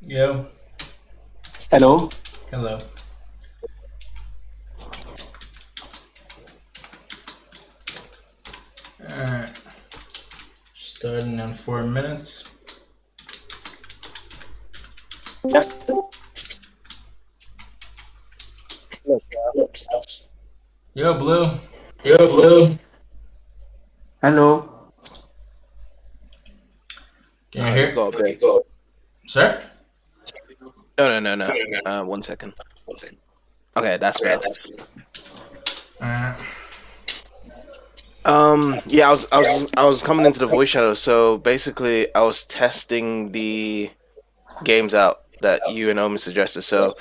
Yo, Hello. hello. Alright, starting in 4 minutes. Yeah. Yo, Blue. Yo, Blue. Hello. Can you You hear? got a bit. Sir? No. 1 second. Okay, that's better. Alright. Yeah, I was coming into the voice channel. So basically, I was testing the games out that you and Omi suggested. So,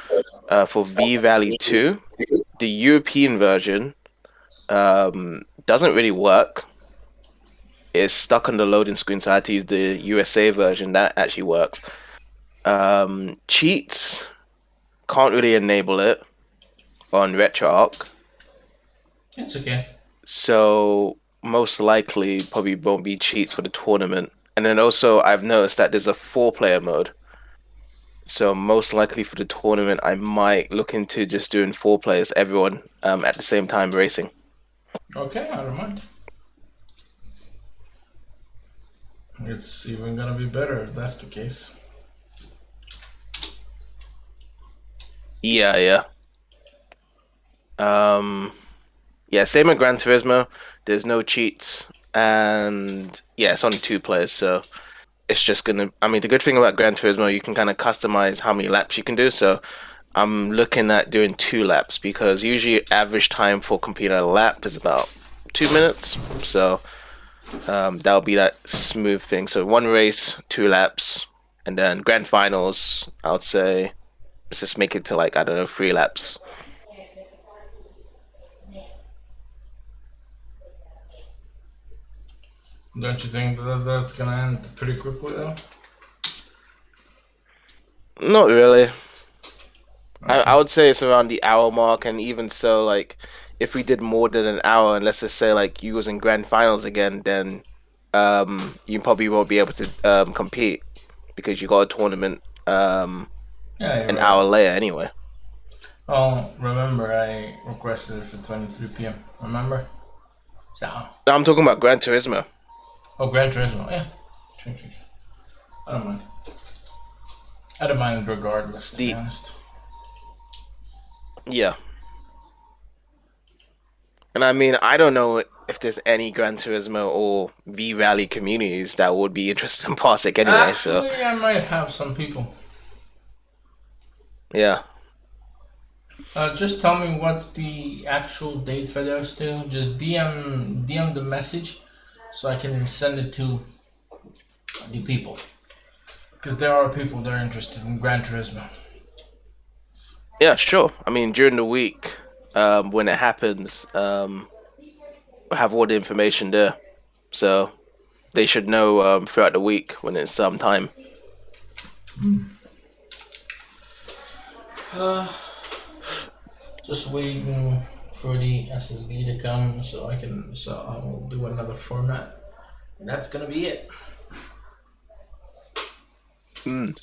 for V Valley 2, the European version doesn't really work. It's stuck on the loading screen, so I had to use the USA version. That actually works. Cheats can't really enable it on RetroArch. It's okay. So most likely probably won't be cheats for the tournament. And then also I've noticed that there's a 4 player mode. So most likely for the tournament I might look into just doing 4 players, everyone at the same time racing. Okay, I don't mind. It's even gonna be better if that's the case. Yeah. Um yeah, same with Gran Turismo. There's no cheats. And yeah, it's only 2 players, so it's just gonna I mean the good thing about Gran Turismo you can kind of customize how many laps you can do. So I'm looking at doing 2 laps because usually average time for completing a lap is about 2 minutes. So that'll be that smooth thing. So 1 race, 2 laps, and then grand finals. I would say let's just make it to like I don't know 3 laps. Don't you think that that's gonna end pretty quickly though? Not really. I Okay. would say it's around the hour mark, and even so, like if we did more than an hour, and let's just say like you was in grand finals again, then you probably won't be able to compete because you got a tournament Yeah, you're an right. hour later anyway. Well, remember I requested it for 23 p.m. Remember? So, I'm talking about Gran Turismo. oh, Gran Turismo. Yeah. I don't mind. I don't mind regardless, to be The honest. Yeah, and I mean I don't know if there's any Gran Turismo or V Rally communities that would be interested in Parsec anyway. So Actually, I might have some people. yeah, Just tell me what's the actual date for those two. Just DM the message so I can send it to the people. Because there are people that are interested in Gran Turismo. yeah, sure. I mean during the week when it happens, we'll have all the information there. So they should know throughout the week when it's some time. Just waiting for the SSD to come so I'll do another format. And that's gonna be it. Mm.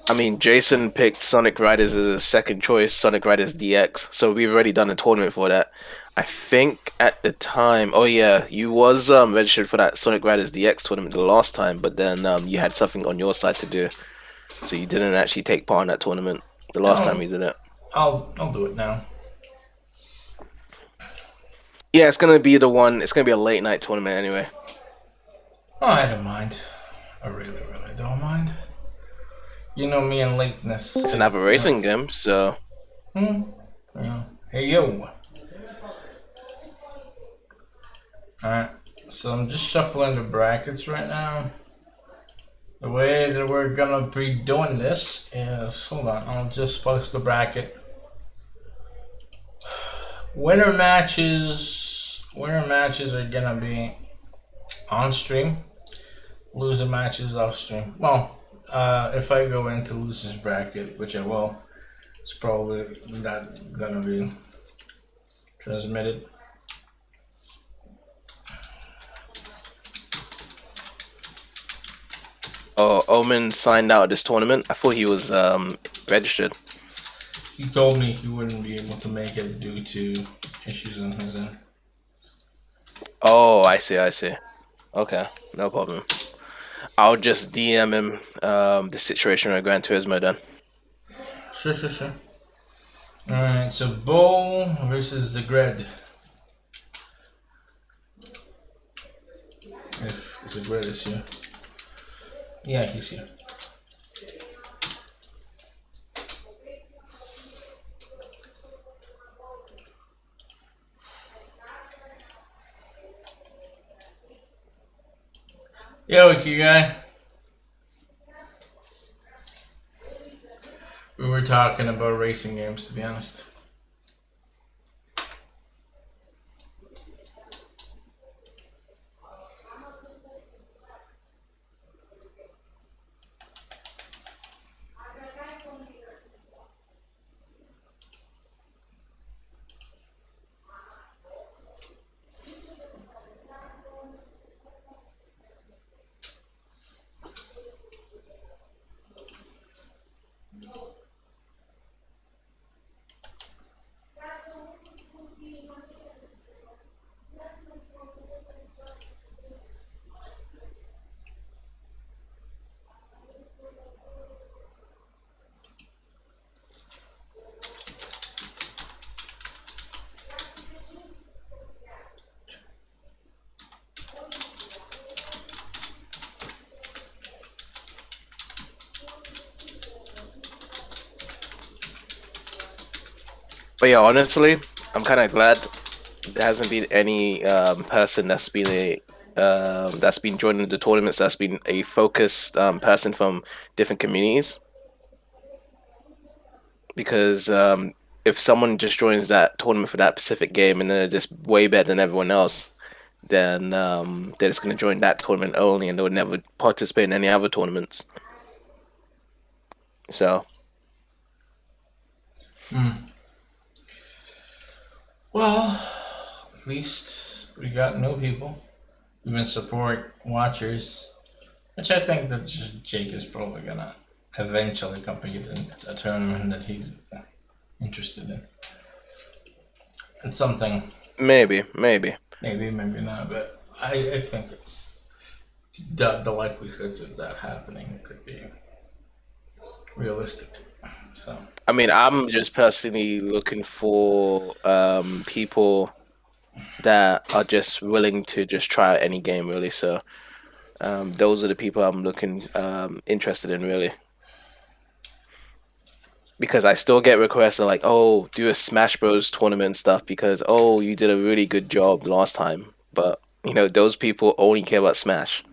I mean, Jason picked Sonic Riders as a second choice, Sonic Riders DX. So we've already done a tournament for that. I think at the time, oh yeah, you was registered for that Sonic Riders DX tournament the last time, but then you had something on your side to do, so you didn't actually take part in that tournament the last time I'll we did it. I'll do it now. Yeah, it's gonna be the one. It's gonna be a late night tournament anyway. Oh, I don't mind. I really don't mind. You know me and lateness. It's another racing game, so Hmm. Yeah. Hey yo. Alright. So I'm just shuffling the brackets right now. The way that we're gonna be doing this is, hold on, I'll just post the bracket. Winner matches are gonna be on stream. Loser matches off stream. Well, if I go into losers bracket, which I will, it's probably not gonna be transmitted. Oh, Omen signed out of this tournament. I thought he was registered. He told me he wouldn't be able to make it due to issues on his end. Oh, I see. I see. Okay, no problem. I'll just DM him the situation with Gran Turismo then. Sure. Alright, so Bull versus Zagred. If Zagred is here. Yeah, he's here. Yo, Wiki guy. We were talking about racing games, to be honest. But yeah, honestly, I'm kind of glad there hasn't been any person that's been joining the tournaments that's been a focused person from different communities. Because if someone just joins that tournament for that specific game and they're just way better than everyone else, then they're just going to join that tournament only and they'll never participate in any other tournaments. So. Well, at least we got new people. Even support watchers. Which I think that Jake is probably gonna eventually compete in a tournament that he's interested in. It's something. Maybe. Maybe not, but I think it's the likelihoods of that happening could be realistic. So I mean, I'm just personally looking for people that are just willing to just try out any game, really. So those are the people I'm looking interested in, really. Because I still get requests of like, oh, do a Smash Bros tournament and stuff because oh, you did a really good job last time. But you know, those people only care about Smash.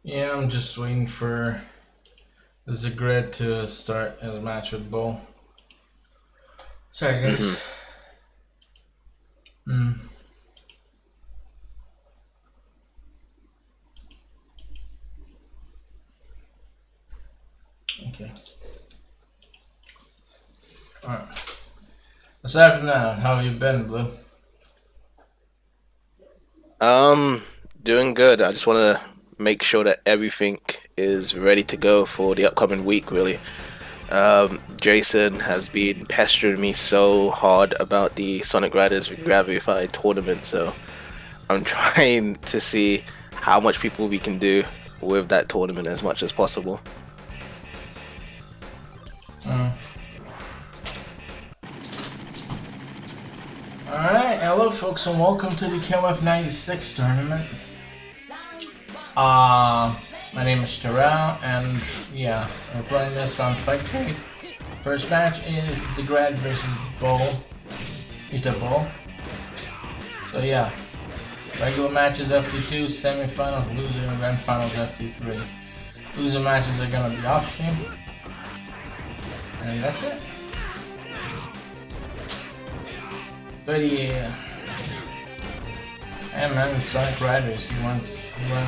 yeah, I'm just waiting for Zagred to start his match with Bull. Sorry, guys. Okay. Alright. Aside from that, how have you been, Blue? Doing good. I just want to make sure that everything is ready to go for the upcoming week, really. Jason has been pestering me so hard about the Sonic Riders Gravify tournament, so I'm trying to see how much people we can do with that tournament as much as possible. Alright, hello folks and welcome to the KOF 96 tournament. My name is Terrell and yeah, we're playing this on Fightcade. First match is Zagred versus Bull. Ita Bull. So yeah. Regular matches FT2, semifinals, loser event finals FT3. Loser matches are gonna be off stream. And that's it. But yeah. Hey man, Sonic Riders, he wanted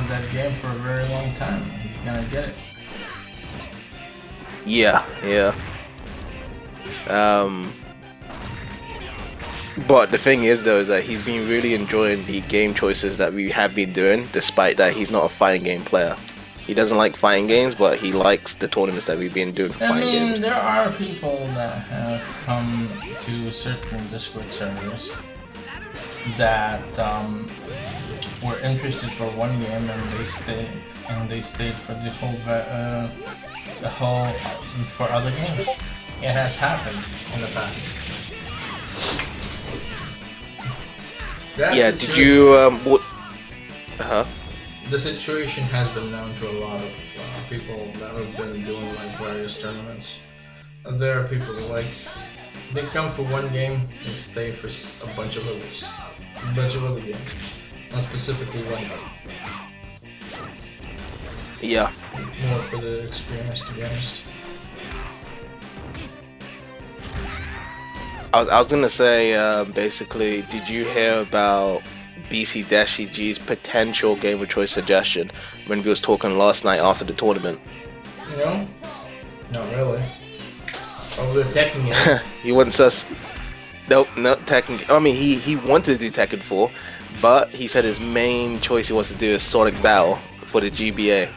that game for a very long time. He's gonna get it. Yeah. But the thing is though is that he's been really enjoying the game choices that we have been doing, despite that he's not a fighting game player. He doesn't like fighting games, but he likes the tournaments that we've been doing for fighting games. There are people that have come to certain Discord servers that were interested for one game and they stayed for the whole for other games. It has happened in the past. Yeah, did you what? The situation has been known to a lot of people that have been doing like various tournaments. And there are people who they come for one game, they stay for a bunch of other games, not specifically one game. Yeah. More for the experience, to be honest. I was gonna say, basically, did you hear about BC-CG's potential game of choice suggestion when we was talking last night after the tournament? No, not really. Oh, they're teching it. He wants us. Nope, not Tekken. I mean, he wanted to do Tekken 4, but he said his main choice he wants to do is Sonic Battle for the GBA.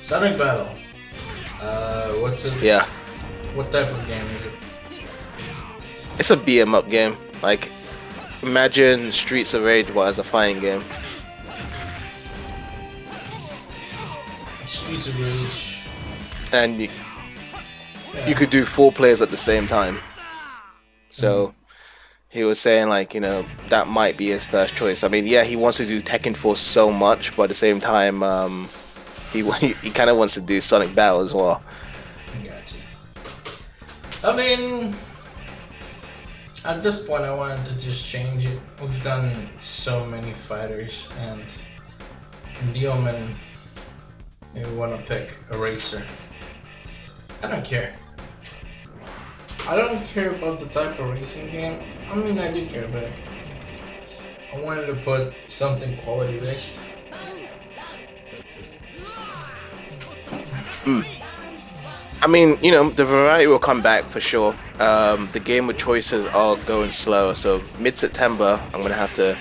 Sonic Battle. What's it? Yeah. What type of game is it? It's a beat 'em up game. Like, imagine Streets of Rage, but as a fighting game. Streets of Rage. And you could do 4 players at the same time. So he was saying, like, you know, that might be his first choice. I mean, yeah, he wants to do Tekken 4 so much, but at the same time, he kind of wants to do Sonic Battle as well. Gotcha. I mean, at this point, I wanted to just change it. We've done so many fighters, and Philloman, we want to pick a racer. I don't care. I don't care about the type of racing game. I mean, I do care, but I wanted to put something quality based. I mean, you know, the variety will come back for sure. The game with choices are going slow, so mid-September, I'm gonna have to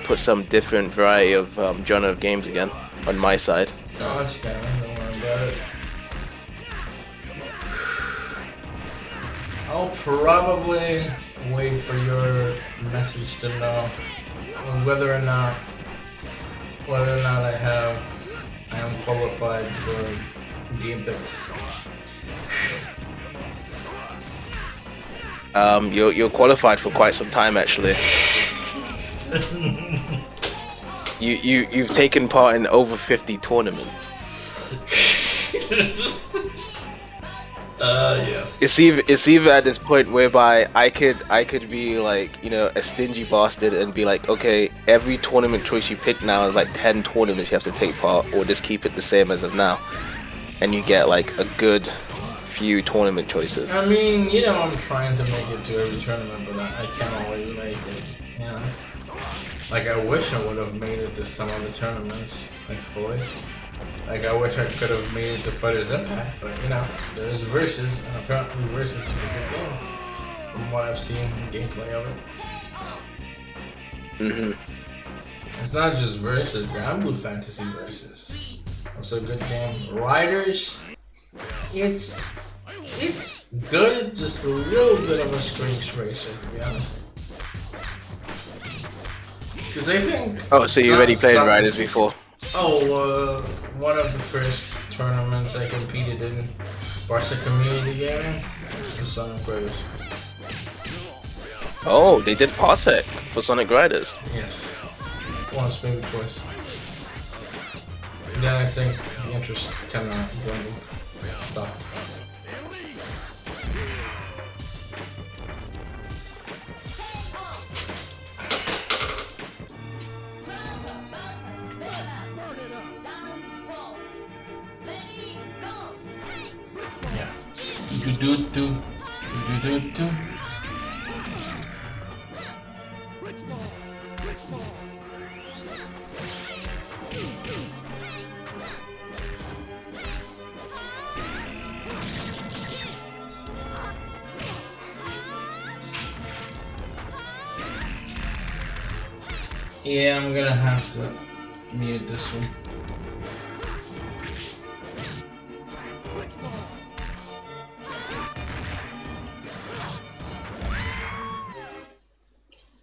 put some different variety of genre of games again on my side. No, it's fine. Don't worry about it. I'll probably wait for your message to know whether or not I am qualified for the Olympics. You're qualified for quite some time actually. You've taken part in over 50 tournaments. Yes. It's either at this point whereby I could be like, you know, a stingy bastard and be like, okay, every tournament choice you pick now is like 10 tournaments you have to take part, or just keep it the same as of now, and you get like a good few tournament choices. I mean, you know, I'm trying to make it to every tournament, but I can't always make it. You know, like I wish I would have made it to some of the tournaments, like fully. Like I wish I could have made it to Fighters Impact, but you know, there's Versus, and apparently Versus is a good game from what I've seen gameplay of it. It's not just Versus, Grand Blue Fantasy Versus. Also a good game. Riders, it's good, just a little bit of a strange racer, to be honest. Because I think. Oh, so you already played Riders before? Oh, one of the first tournaments I competed in, Barca Community Gaming, was Sonic Riders. Oh, they did Parsec for Sonic Riders. Yes. Once, maybe twice. Then I think the interest kind of dwindled, stopped. do do do do do do. Yeah, I'm gonna have to mute this one.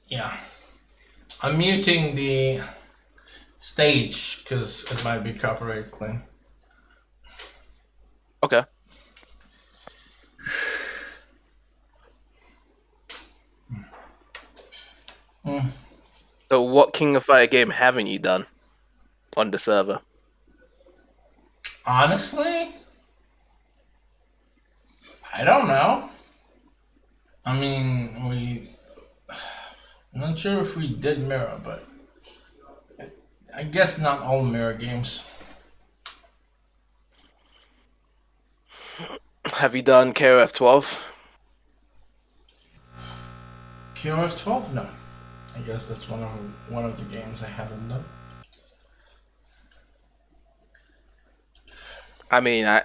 Yeah, I'm muting the stage because it might be copyright claim. Okay. So, what King of Fire game haven't you done on the server? Honestly, I don't know. I mean, I'm not sure if we did mirror, but I guess not all mirror games. Have you done KOF 12? KOF 12? No. I guess that's one of the games I haven't done. I mean, I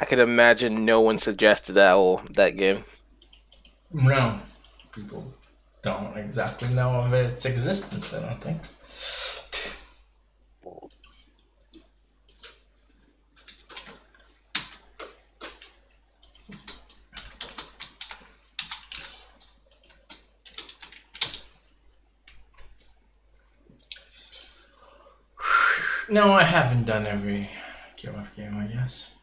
could imagine no one suggested that game. No, people don't exactly know of its existence, I don't think. No, I haven't done every KOF game, I guess.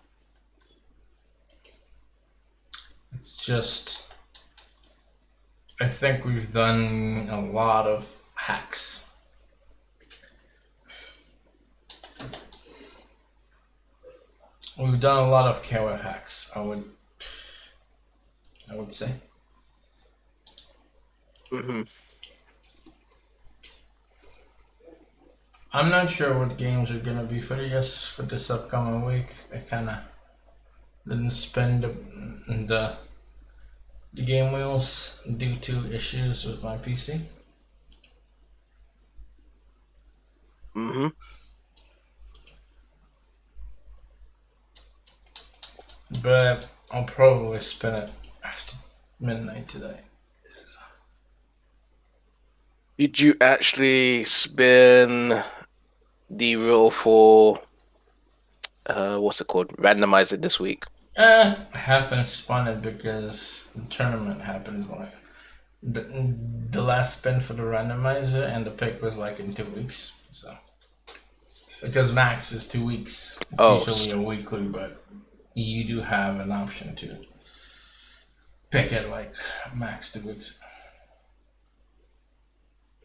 It's just, I think we've done a lot of hacks. We've done a lot of KOF hacks, I would say. Mm-hmm. I'm not sure what games are gonna be for this upcoming week. I kinda didn't spend the game wheels due to issues with my PC. Mm-hmm. But I'll probably spin it after midnight today. Did you actually spin the rule for what's it called? Randomizer this week? I haven't spun it because the tournament happens like the last spin for the randomizer and the pick was like in 2 weeks. So because max is 2 weeks, it's Oh, usually a weekly, but you do have an option to pick it like max 2 weeks.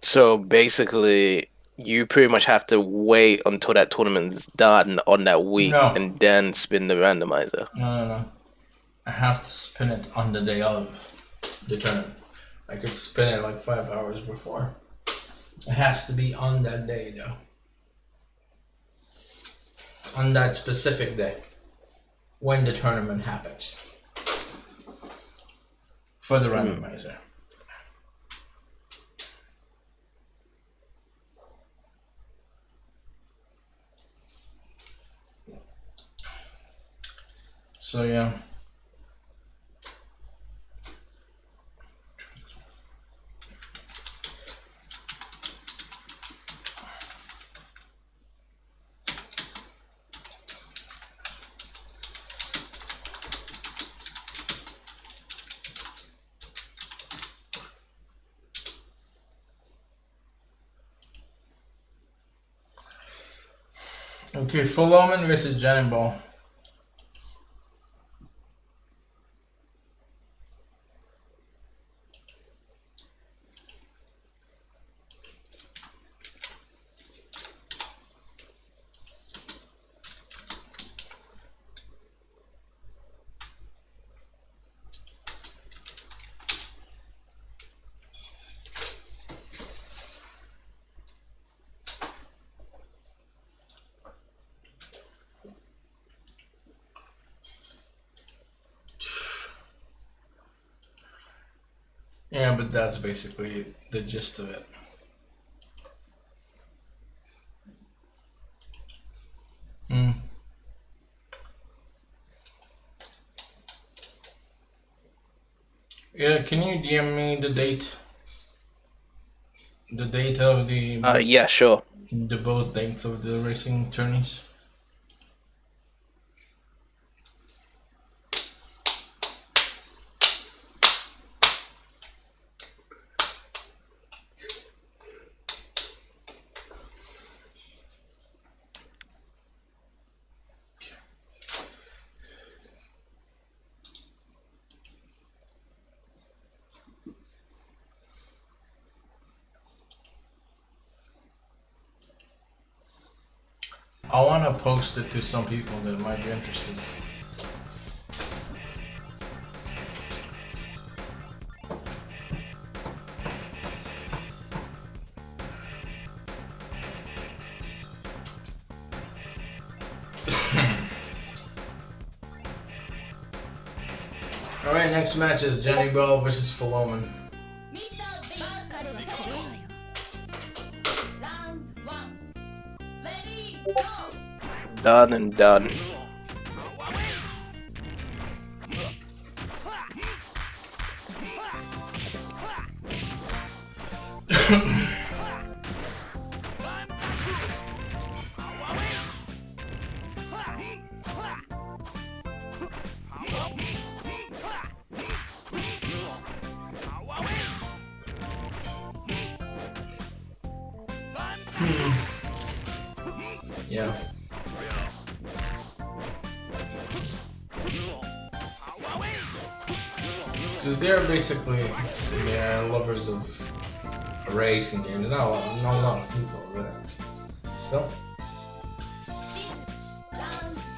so basically, you pretty much have to wait until that tournament's done on that week No, and then spin the randomizer. no. I have to spin it on the day of the tournament. I could spin it like 5 hours before. It has to be on that day though. On that specific day. When the tournament happens. For the randomizer. So yeah. Okay, Philloman versus Ball. Yeah, but that's basically the gist of it. Hmm. Yeah, can you DM me the date? The date of Yeah, sure. the both dates of the racing tourneys. I want to post it to some people that might be interested. Alright, next match is Jenny Bell versus Philloman. Done and done. Yeah. Because they're basically lovers of racing games. Not a lot of people, but still.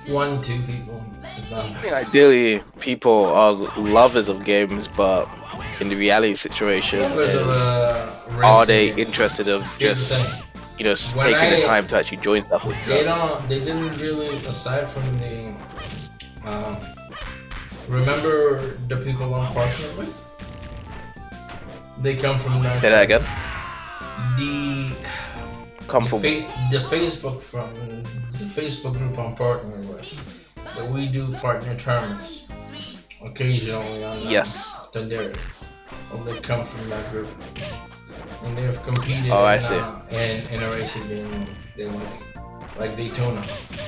1, 2 people. It's not I think ideally people are lovers of games, but in the reality situation, lovers of are racing they games. interested of Here's the just thing. When taking the I- time to actually join stuff with They didn't really, aside from the remember the people I'm partnered with? They come from that Say that again. The Come the, from the Facebook group I'm partnered with. That we do partner tournaments occasionally on yes. Tundera. Well, they come from that group. And they have competed Oh, I see. in a racing game they like Daytona.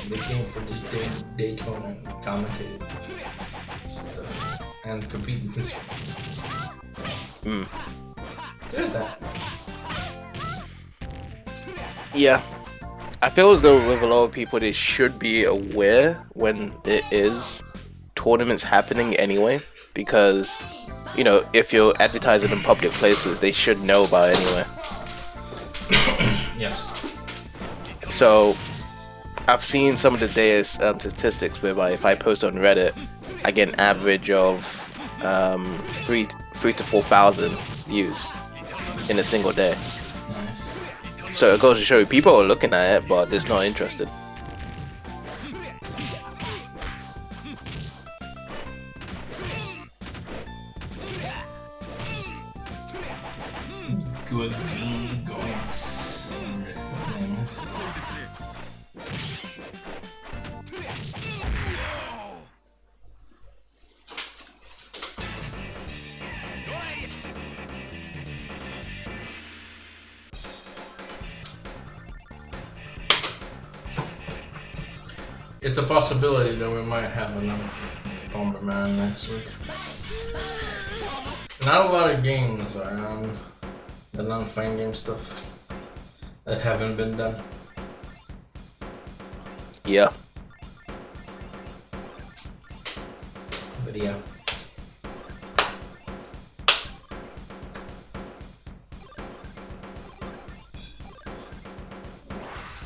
They came for the Daytona and commentated stuff and competed this Mm. There's that. Yeah. I feel as though with a lot of people they should be aware when there is tournaments happening anyway, because if you're advertising in public places, they should know about it anyway. Yes. So I've seen some of the data statistics whereby if I post on Reddit, I get an average of 3 to 4,000 views in a single day. Nice. So it goes to show you people are looking at it, but they're not interested. Good game goings. Nice. It's a possibility that we might have another Bomberman next week. Not a lot of games around the non-fighting game stuff that haven't been done. Yeah. But yeah.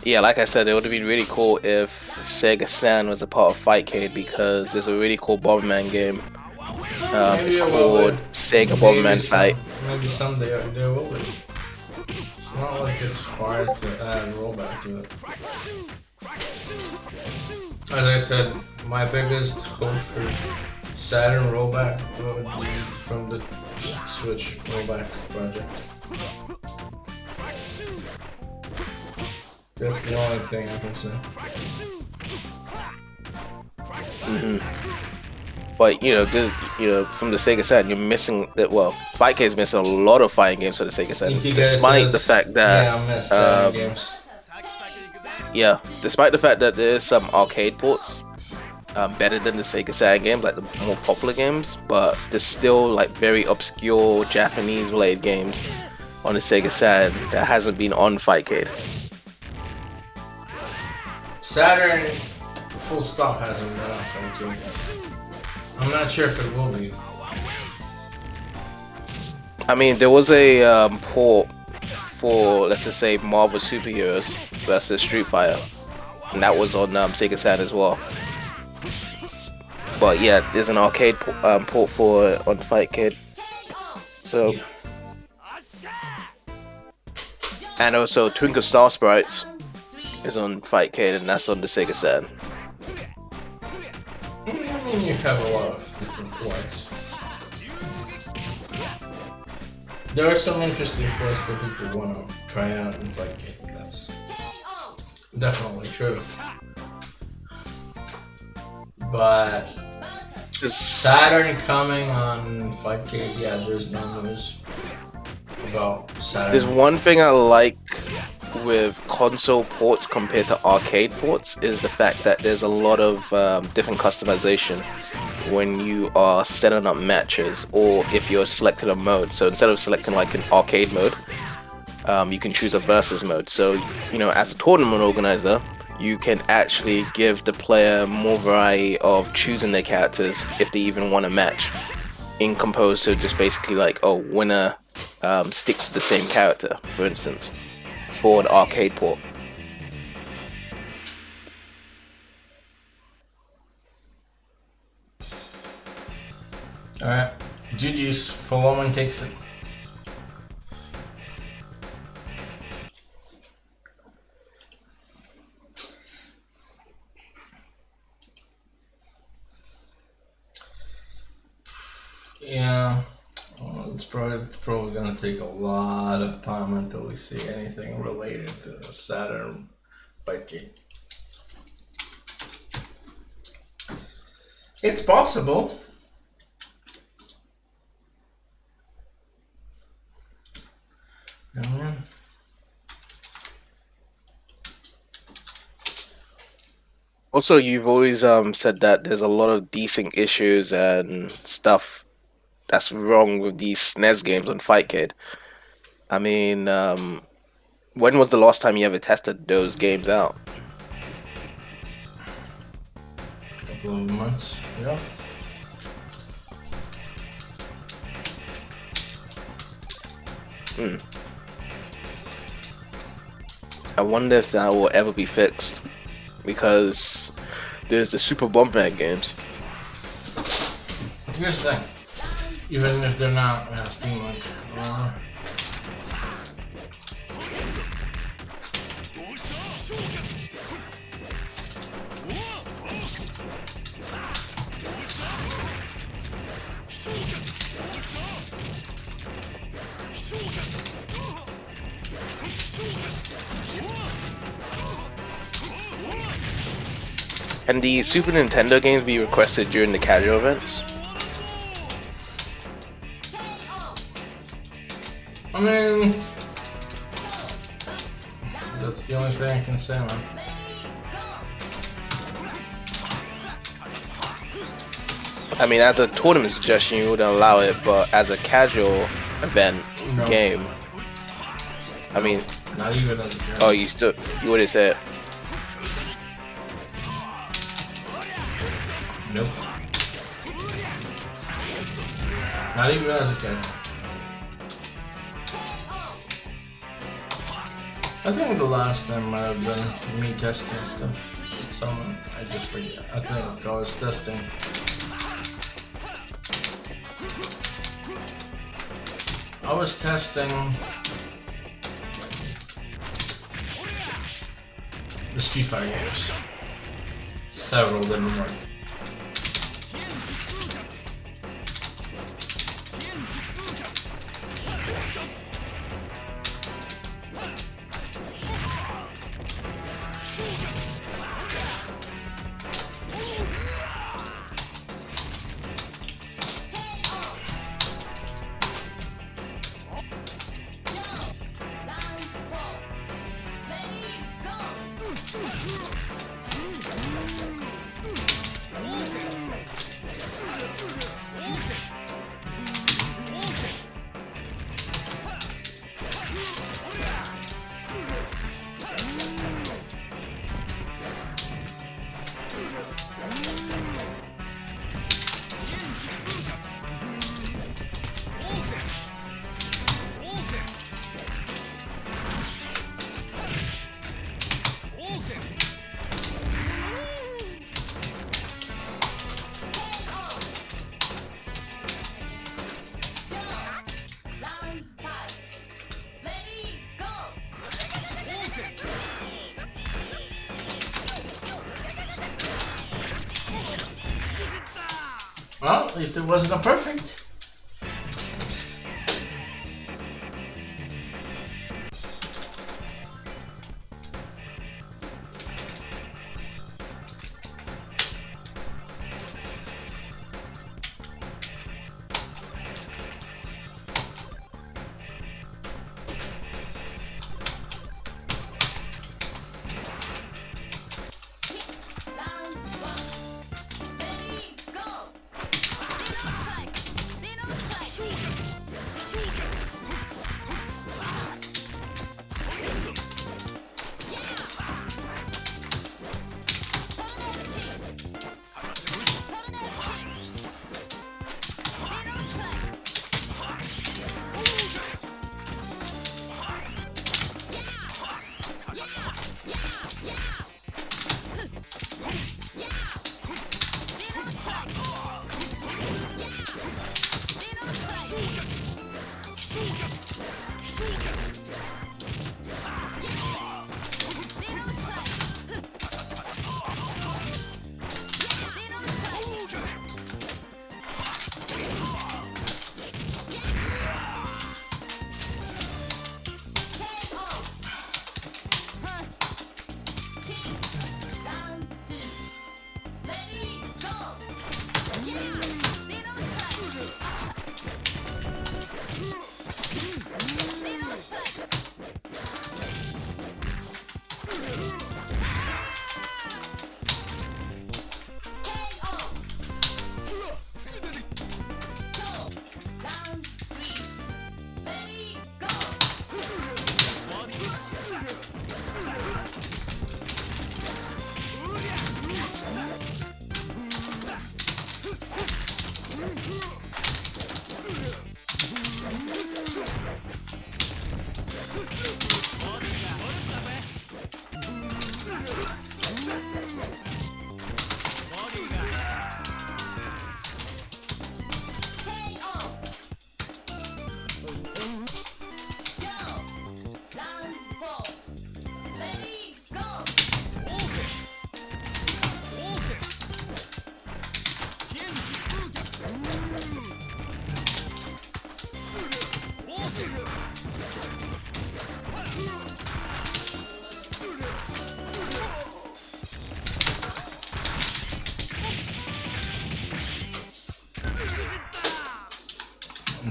Yeah, like I said, it would have been really cool if Sega San was a part of Fightcade, because there's a really cool Bomberman game. It's called Sega Bomberman Fight. Maybe someday there will be. It's not like it's hard to add rollback to it. As I said, my biggest hope for Saturn rollback would be from the Switch rollback project. That's the only thing I can say. But from the Sega side, you're missing that. Well, Fightcade is missing a lot of fighting games for the Sega side, despite the fact that I miss games. Yeah, despite the fact that there's some arcade ports better than the Sega Saturn games, like the more popular games, but there's still like very obscure Japanese-related games on the Sega Saturn that hasn't been on Fightcade. Saturn, full stop, hasn't been on Fightcade. I'm not sure if it will be. I mean, there was a port for, let's just say, Marvel Superheroes versus Street Fighter, and that was on Sega Saturn as well. But yeah, there's an arcade port for it on Fightcade. So, yeah. And also Twinkle Star Sprites is on Fightcade, and that's on the Sega Saturn. I mean, you have a lot of different ports. There are some interesting ports for people who want to try out in Fightcade. That's definitely true. But Saturn coming on Fightcade, yeah, there's no news about Saturn. There's one thing I like with console ports compared to arcade ports is the fact that there's a lot of different customization when you are setting up matches, or if you're selecting a mode. So instead of selecting like an arcade mode, you can choose a versus mode. So as a tournament organizer, you can actually give the player more variety of choosing their characters if they even want a match, in composed to just basically like, winner sticks to the same character, for instance, for an arcade port. Alright, GG's. Philloman takes it. Yeah, it's probably gonna take a lot of time until we see anything related to the Saturn Fightcade. It's possible. Yeah. Also, you've always said that there's a lot of decent issues and stuff that's wrong with these SNES games on Fightcade. I mean, when was the last time you ever tested those games out? A couple of months, yeah. I wonder if that will ever be fixed, because there's the Super Bomberman games. Here's the thing. Even if they're not Steam Link, Can the Super Nintendo games be requested during the casual events? I mean, that's the only thing I can say, man. I mean, as a tournament suggestion, you wouldn't allow it, but as a casual event game, I mean, not even as a game. Oh, you wouldn't say it. Nope. Not even as a kid. I think the last time might have been me testing stuff with someone. I just forget. I think I was testing. I was testing the Street Fighter games. Several didn't work. Well, at least it wasn't a perfect.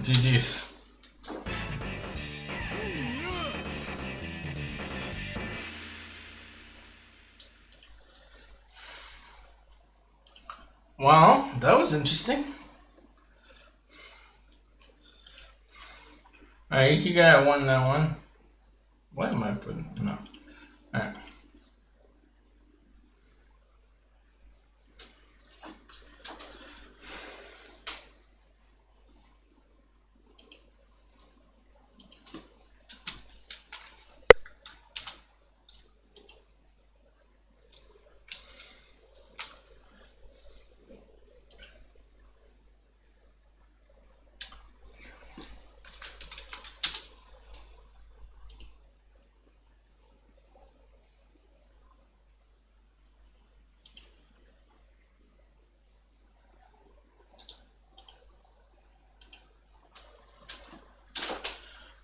GG's. Well, that was interesting. Alright, Ikigai won that one. What am I putting? No. Alright.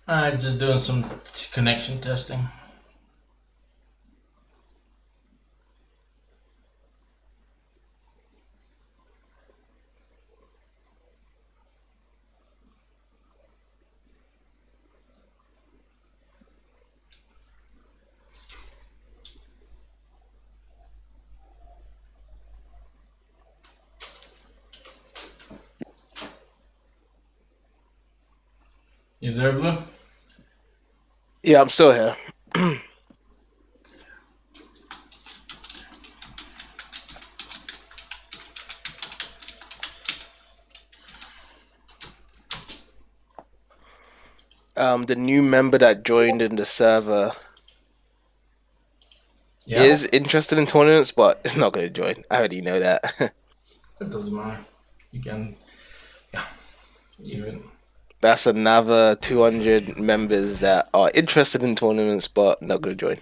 Alright, just doing some connection testing. You there, Blue? Yeah, I'm still here. The new member that joined in the server is interested in tournaments, but it's not going to join. I already know that. It doesn't matter. You can, yeah, even. That's another 200 members that are interested in tournaments, but not going to join.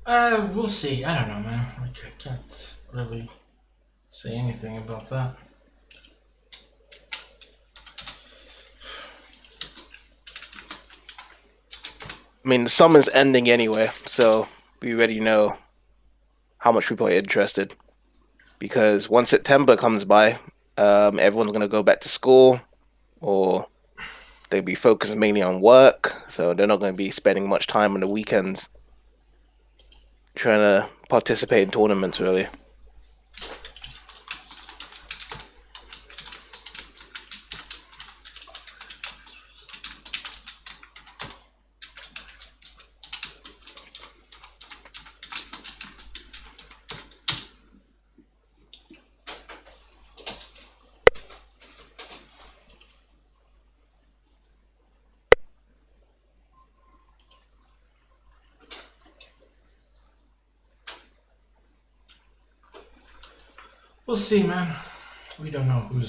We'll see. I don't know, man. Like, I can't really say anything about that. I mean, the summer's ending anyway, so we already know how much people are interested. Because once September comes by, everyone's gonna go back to school, or they'll be focused mainly on work, so they're not gonna be spending much time on the weekends trying to participate in tournaments, really. We'll see, man. We don't know who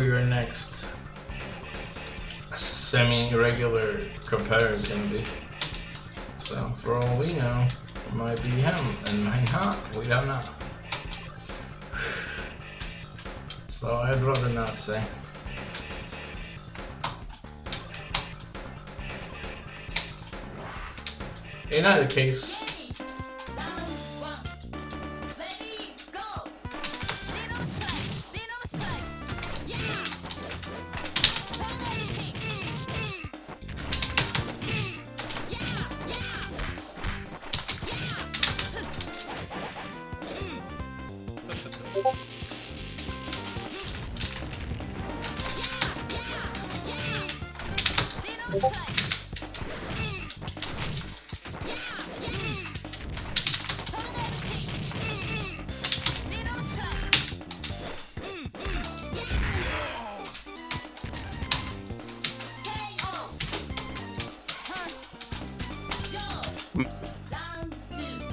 your next semi-regular competitor is gonna be. So for all we know, it might be him, and might not. We don't know. So I'd rather not say. In either case.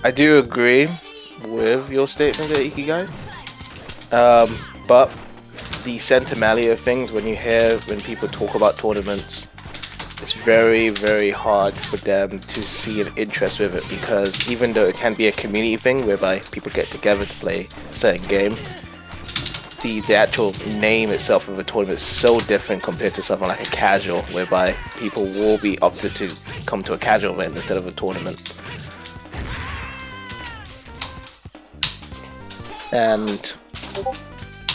I do agree with your statement there, Ikigai. But the sentimentality of things, when people talk about tournaments, it's very, very hard for them to see an interest with it, because even though it can be a community thing whereby people get together to play a certain game, the actual name itself of a tournament is so different compared to something like a casual, whereby people will be opted to come to a casual event instead of a tournament. And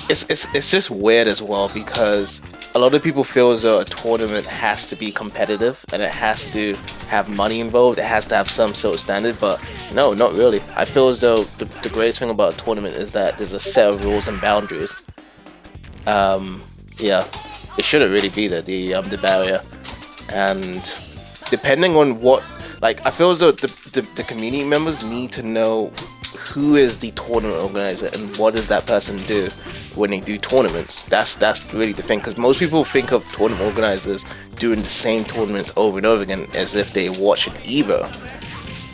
it's just weird as well, because a lot of people feel as though a tournament has to be competitive and it has to have money involved, it has to have some sort of standard, but no, not really. I feel as though the greatest thing about a tournament is that there's a set of rules and boundaries. Yeah, it shouldn't really be there, the barrier. And depending on what, like, I feel as though the community members need to know who is the tournament organizer and what does that person do when they do tournaments. That's really the thing, because most people think of tournament organizers doing the same tournaments over and over again as if they watch an Evo.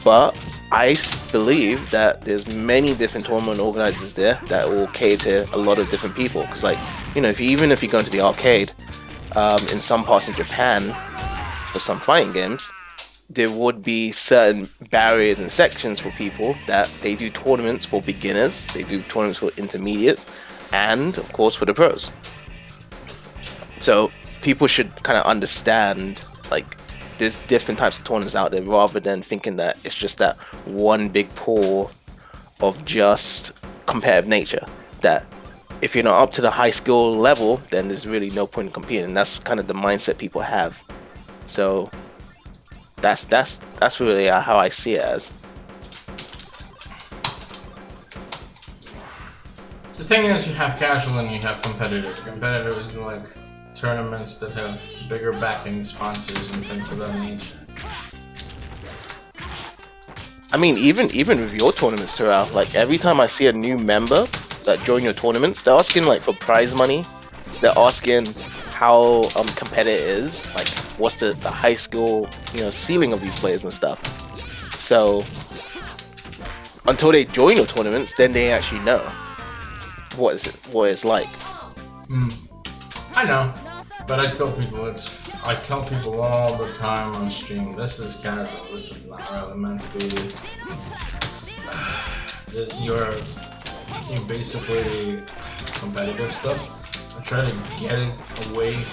But I believe that there's many different tournament organizers there that will cater to a lot of different people. Because, like, you know, even if you go into the arcade, in some parts in Japan, for some fighting games, there would be certain barriers and sections for people that they do tournaments for beginners, they do tournaments for intermediates, and of course for the pros. So people should kind of understand, like, there's different types of tournaments out there, rather than thinking that it's just that one big pool of just competitive nature, that if you're not up to the high skill level, then there's really no point in competing. And that's kind of the mindset people have. So that's really how I see it as. The thing is, you have casual and you have competitive. Competitive is like tournaments that have bigger backing sponsors and things of that nature. I mean, even with your tournaments, Terrell, like, every time I see a new member that join your tournaments, they're asking, like, for prize money. They're asking how competitive it is, like, what's the high school, ceiling of these players and stuff. So until they join your tournaments, then they actually know what it's like. I know. But I tell people all the time on stream, this is casual. This is not really meant to be. You're basically competitive stuff. I try to get it away.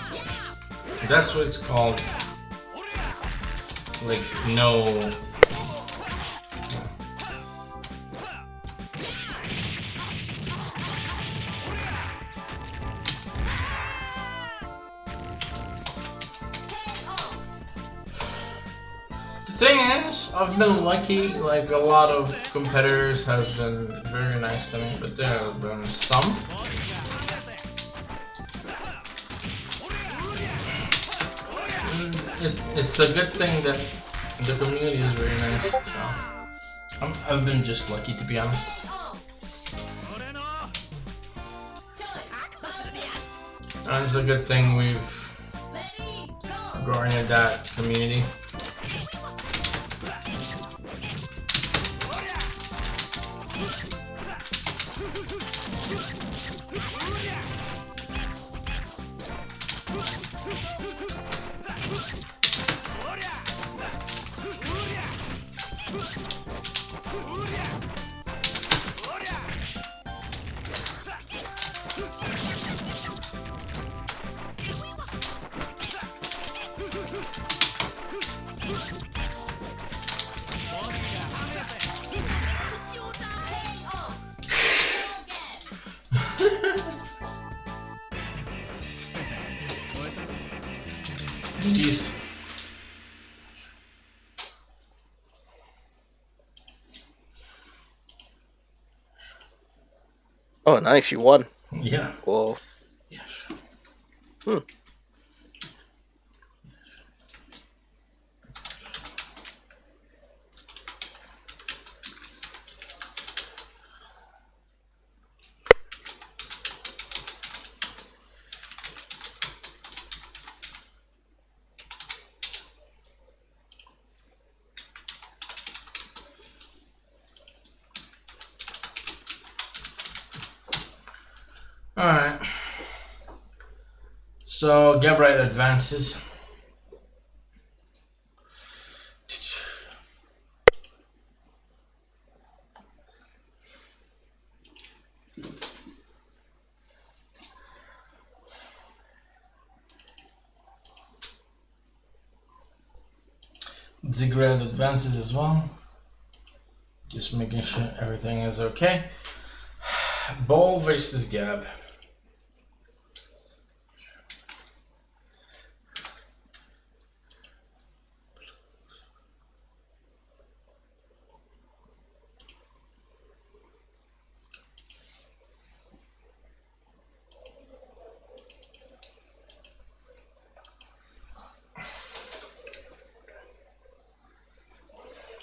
That's what it's called. Like no. The thing is, I've been lucky. Like a lot of competitors have been very nice to me, but there have been some. It's a good thing that the community is very nice. So I've been just lucky, to be honest. And it's a good thing we've garnered that community. GG's. Oh, nice! You won. Yeah. Whoa. Yeah, sure. Alright. So, Gabriel advances. Zigrad advances as well. Just making sure everything is okay. Ball versus Gab.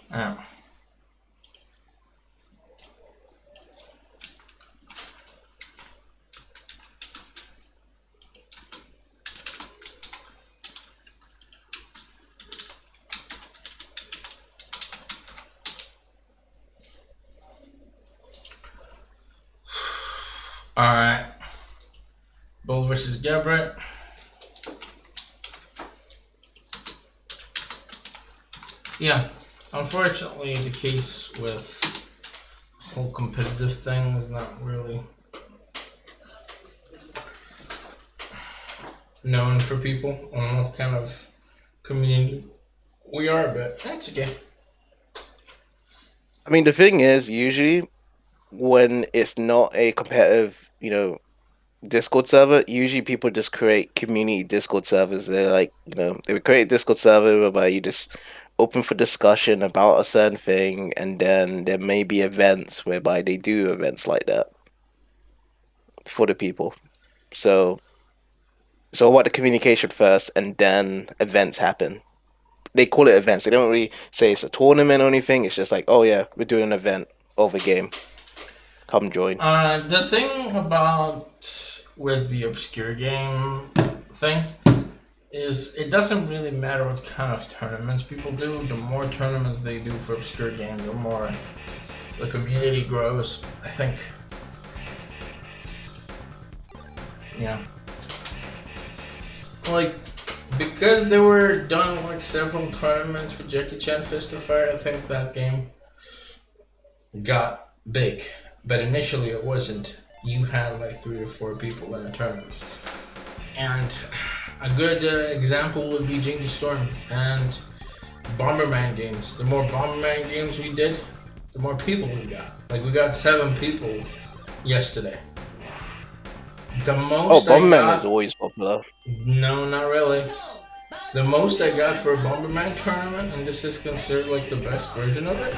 Yeah. Alright. Bull versus Gabriel. Yeah. Unfortunately, the case with the whole competitive thing is not really known for people on what kind of community we are, but that's okay. I mean, the thing is, usually when it's not a competitive, Discord server, usually people just create community Discord servers. They're like, they would create a Discord server whereby you just open for discussion about a certain thing, and then there may be events whereby they do events like that for the people. So what the communication first, and then events happen. They call it events. They don't really say it's a tournament or anything. It's just like, oh yeah, we're doing an event of a game. Come join. The thing about with the obscure game thing is it doesn't really matter what kind of tournaments people do. The more tournaments they do for obscure games, the more the community grows, I think. Yeah. like, because they were done like several tournaments for Jackie Chan Fist of Fire, I think that game got big. But initially it wasn't. You had like 3 or 4 people in a tournament. And a good example would be Jinky Storm and Bomberman games. The more Bomberman games we did, the more people we got. Like, we got 7 people yesterday. The most Bomberman is always popular. No, not really. The most I got for a Bomberman tournament, and this is considered like the best version of it,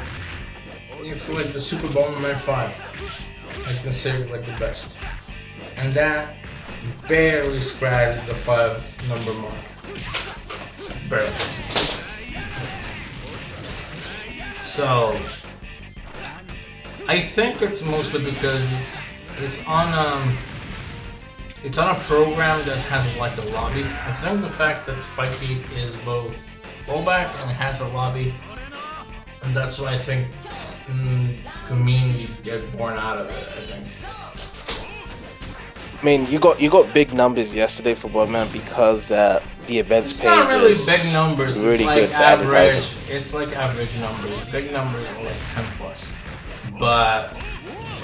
it's like the Super Bomberman 5. It's considered like the best. And that barely scratched the 5 number mark. Barely. So I think it's mostly because it's on a program that has like a lobby. I think the fact that Fightcade is both rollback and it has a lobby, and that's why I think communities get born out of it. I think. I mean, you got big numbers yesterday for Bomberman because the events It's page not really is big numbers. really It's like good for advertising. It's like average numbers. Big numbers are like 10 plus, but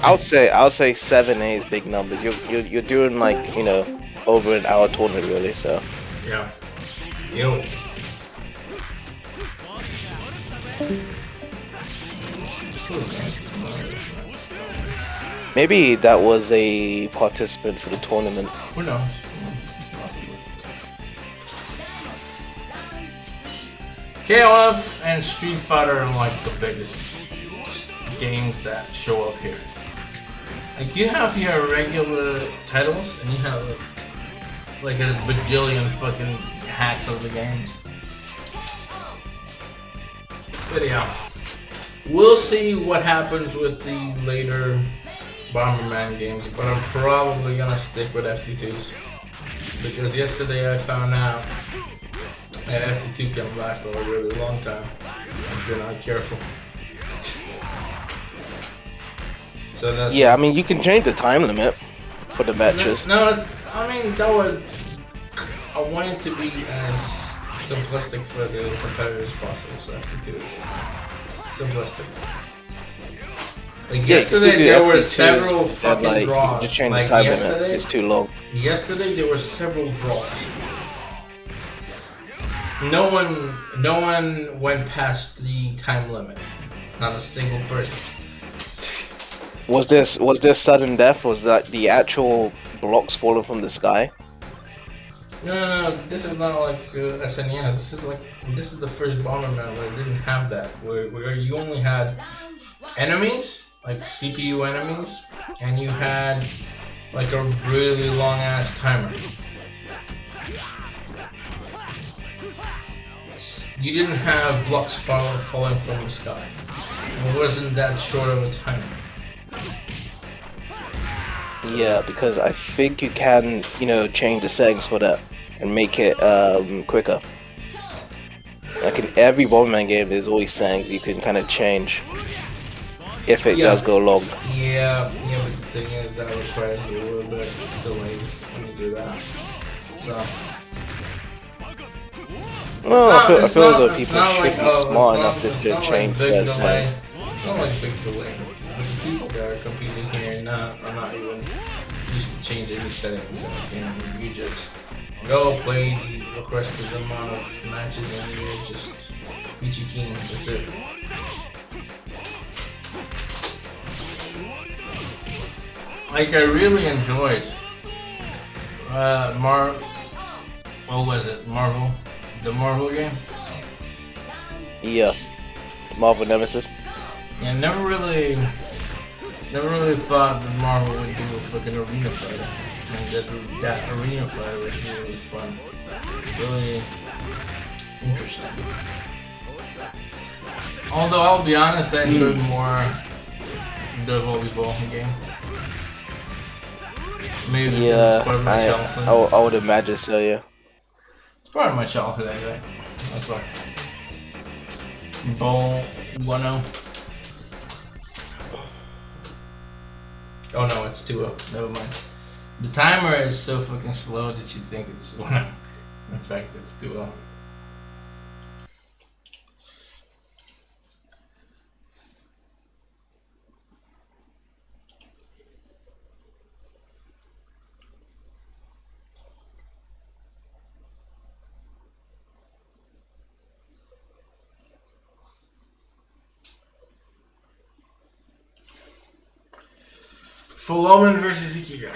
I would say 7, 8 is big numbers. You're doing like over an hour tournament really. So yeah. Yo. maybe that was a participant for the tournament. Who knows? Possibly. KOF and Street Fighter are like the biggest games that show up here. Like, you have your regular titles and you have like a bajillion fucking hacks of the games. But yeah, we'll see what happens with the later Bomberman games, but I'm probably gonna stick with FT2s because yesterday I found out that FT2 can last a really long time if you're not careful. So that's Yeah, I mean you can change the time limit for the matches. No, I mean that was. I want it to be as simplistic for the competitors as possible. So FT2 is simplistic. Like yesterday, there were several fucking draws. You just change like the time limit. yesterday, It's too long. Yesterday there were several draws. No one went past the time limit. Not a single person. Was this sudden death? Was that the actual blocks falling from the sky? No. This is not like SNES. This is the first Bomberman where it didn't have that. Where you only had enemies, like CPU enemies, and you had like a really long ass timer. You didn't have blocks falling from the sky. It wasn't that short of a timer. Yeah, because I think you can, change the settings for that and make it quicker. Like in every Bomberman game, there's always settings you can kind of change if it does go long. Yeah, but the thing is that requires a little bit of delays when you do that. So. Well, I feel as though people should like, be smart enough to change that settings. It's not like big delay. But the people that are competing here are not even used to change any settings. You just go play the requested amount of matches and you're just peachy keen. That's it. Like, I really enjoyed what was it? Marvel? The Marvel game? Yeah, Marvel Nemesis. Yeah, never really thought that Marvel would do a fucking arena fighter. And that arena fighter would be really fun. Really interesting. Although I'll be honest, I enjoyed more the volleyball game. Maybe Yeah, it's part of my childhood. I would imagine so. Yeah. It's part of my childhood, I think. That's why. Ball 1-0. Oh no, it's 2-0. Never mind. The timer is so fucking slow that you think it's 1-0. affect its duel. Philloman versus Ikigai.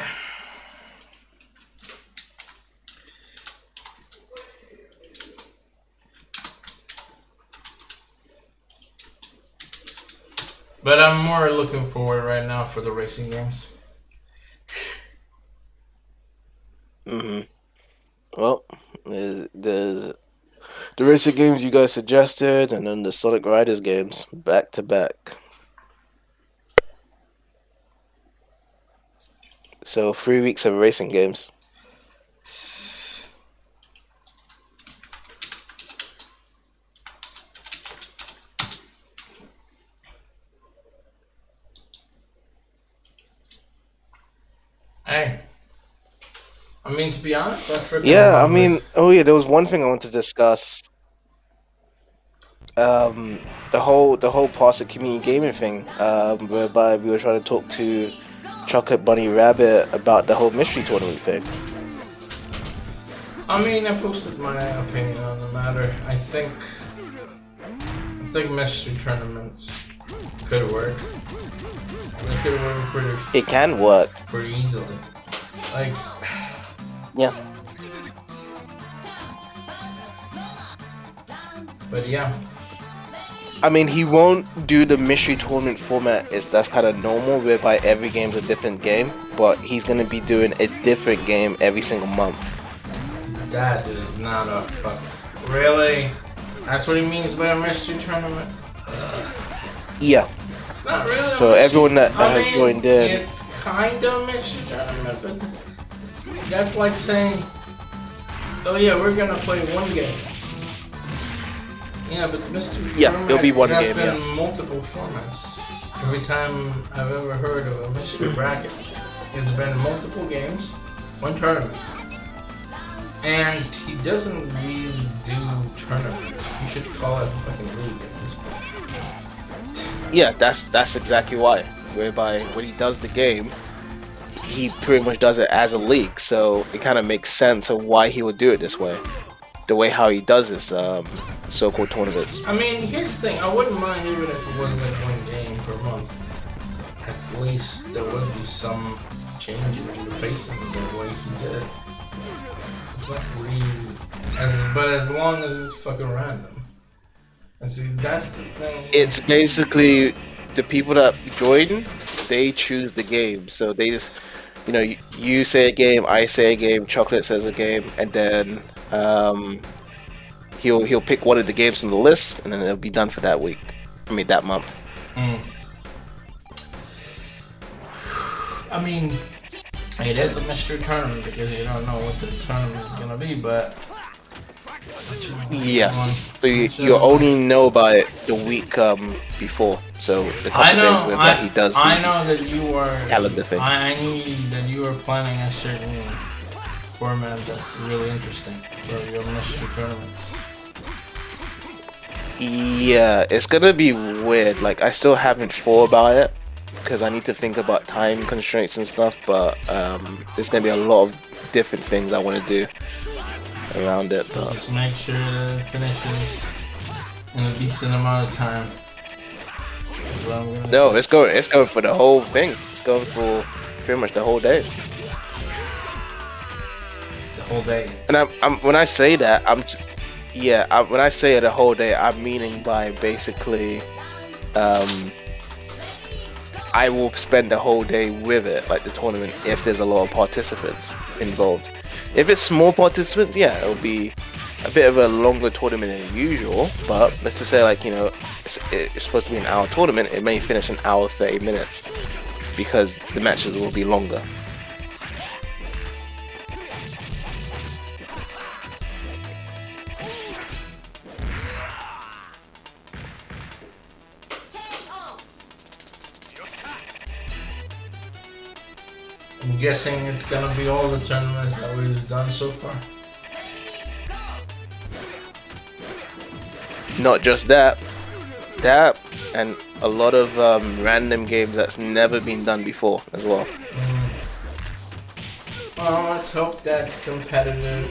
But I'm more looking forward right now for the racing games. Well, there's the racing games you guys suggested, and then the Sonic Riders games back to back. So 3 weeks of racing games. Hey, I mean, to be honest, I freaking Yeah, I love mean, this. oh yeah, there was one thing I want to discuss. The whole Pasta community gaming thing, whereby we were trying to talk to Chocolate Bunny Rabbit about the whole mystery tournament thing. I mean, I posted my opinion on the matter. I think mystery tournaments could work. They could work It can work. pretty easily. Like, Yeah. but yeah. I mean, he won't do the mystery tournament format. That's kind of normal, whereby every game's a different game. But he's gonna be doing a different game every single month. That is not a fuck. Really? That's what he means by a mystery tournament? Yeah. It's not really a So mystery- everyone that I has mean, joined in. it's kind of a mystery tournament, but that's like saying, oh yeah, we're gonna play one game. Yeah, but the mystery Yeah, format it'll be one has game, been yeah. multiple formats. Every time I've ever heard of a mystery bracket, it's been multiple games, one tournament. And he doesn't really do tournaments. You should call it a fucking league at this point. Yeah, that's exactly why. Whereby when he does the game, he pretty much does it as a league. So it kind of makes sense of why he would do it this way. The way how he does his so-called tournaments. I mean, here's the thing. I wouldn't mind even if it wasn't like one game per month. At least there would be some change in the pacing of the way he did it. It's not really... But as long as it's fucking random. And see, that's the thing. It's basically the people that join, they choose the game. So they just, you say a game, I say a game, Chocolate says a game, and then he'll pick one of the games from the list, and then it'll be done for that week. I mean, that month. I mean, it is a mystery tournament because you don't know what the tournament is gonna be, but... Yes. So you only know about it the week before. So the couple days where he does the I know that you are calendar thing. I knew that you are planning a certain format that's really interesting for your mystery tournaments. Yeah, it's gonna be weird. Like I still haven't thought about it because I need to think about time constraints and stuff. But there's gonna be a lot of different things I want to do around it. But Just make sure that it finishes in a decent amount of time. That's what I'm gonna no, say. it's going for the whole thing. It's going for pretty much the whole day. The whole day. And I'm when I say that, when I say the whole day, I'm meaning by basically, I will spend the whole day with it, like the tournament, if there's a lot of participants involved. If it's small participants, yeah, it'll be a bit of a longer tournament than usual. But let's just say, like, it's supposed to be an hour tournament, it may finish an hour 30 minutes because the matches will be longer. I'm guessing it's gonna be all the tournaments that we've done so far. Not just that, and a lot of random games that's never been done before as well. Well, let's hope that competitive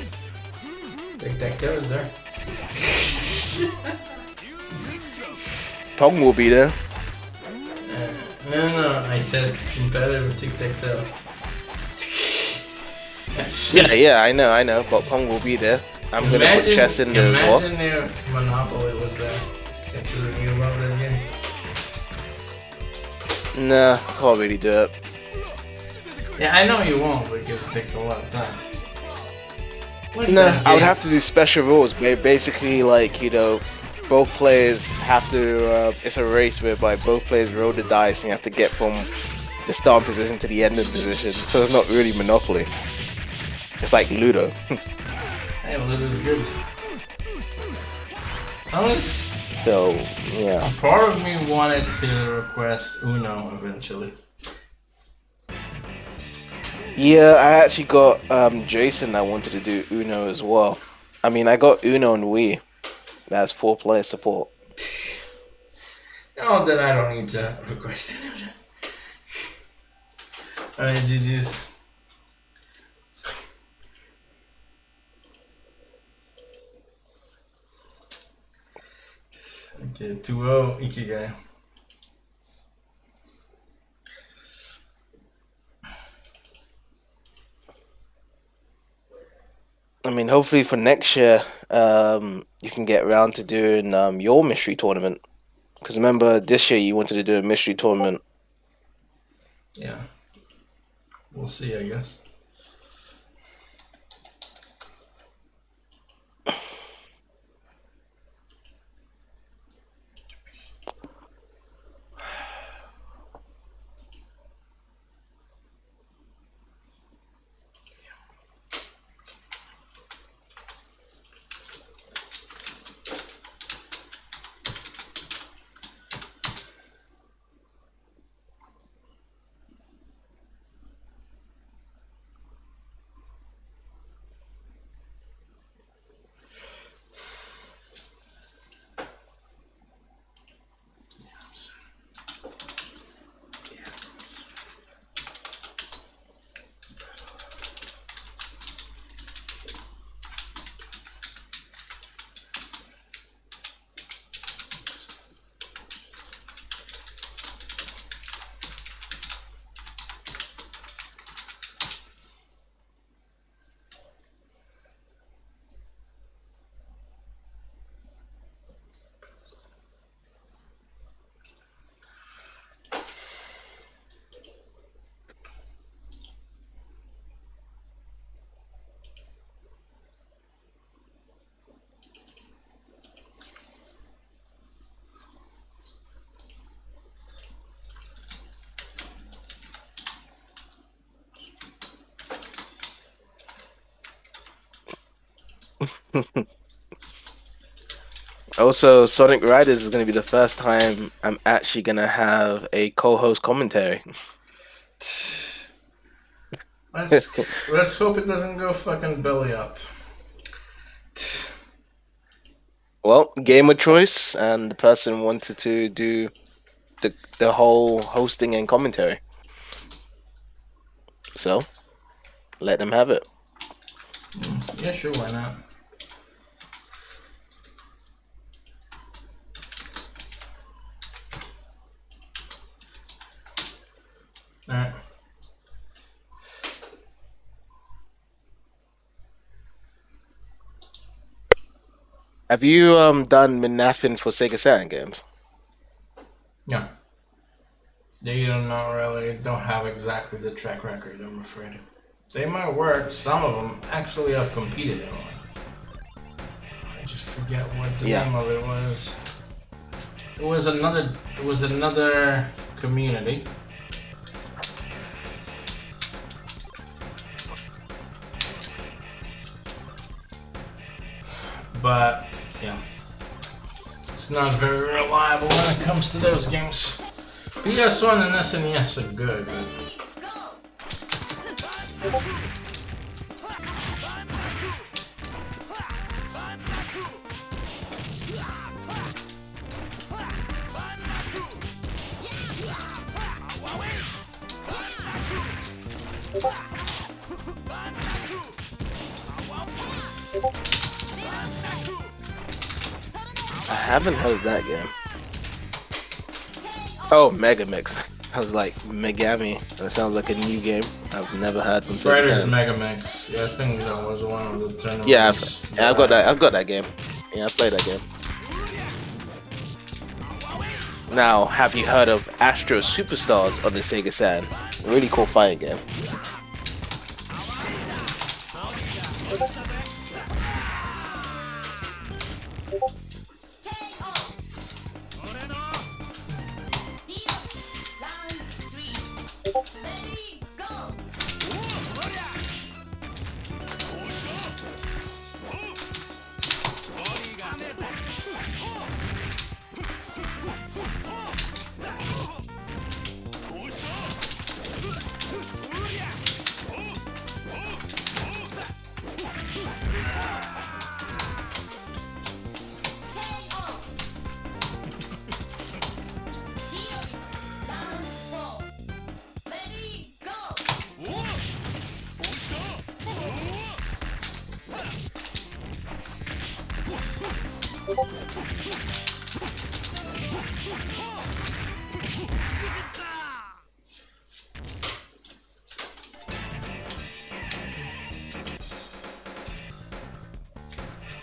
tic-tac-toe is there. Pong will be there. No, I said competitive tic-tac-toe. Yeah, I know, but Pong will be there. I'm gonna put chess in there as well. Imagine if Monopoly was there. Considering you love that game. Nah, can't really do it. Yeah, I know you won't because it takes a lot of time. Nah, I would have to do special rules. Basically, like, you know, both players have to. It's a race whereby both players roll the dice and you have to get from the start position to the ending position. So it's not really Monopoly. It's like Ludo. Hey, Ludo's good. So yeah. Part of me wanted to request Uno eventually. Yeah, I actually got Jason that wanted to do Uno as well. I mean, I got Uno and Wii. That's 4-player support. Oh, then I don't need to request it. Alright, GG's. Okay, 2-0 Ikigai. I mean, hopefully for next year, you can get around to doing your mystery tournament. Because remember, this year you wanted to do a mystery tournament. Yeah. We'll see, I guess. Also, Sonic Riders is going to be the first time I'm actually going to have a co-host commentary. Let's hope it doesn't go fucking belly up. Well, gamer choice, and the person wanted to do the whole hosting and commentary. So, let them have it. Yeah, sure, why not? Alright. Have you done nothing for Sega Saturn games? Yeah. They don't have exactly the track record, I'm afraid. They might work, some of them actually have competed in one. I just forget what the name of it was. It was another community. But yeah, it's not very reliable when it comes to those games. PS1 and SNES are good. I haven't heard of that game. Oh, Mega Mix. I was like, Megami. That sounds like a new game I've never heard from Sega Fighters Saturn. Mega Mix. Yeah, I think that was one of the tournaments. Yeah, I've got that. I've got that game. Yeah, I played that game. Now, have you heard of Astro Superstars on the Sega Saturn? A really cool fighting game.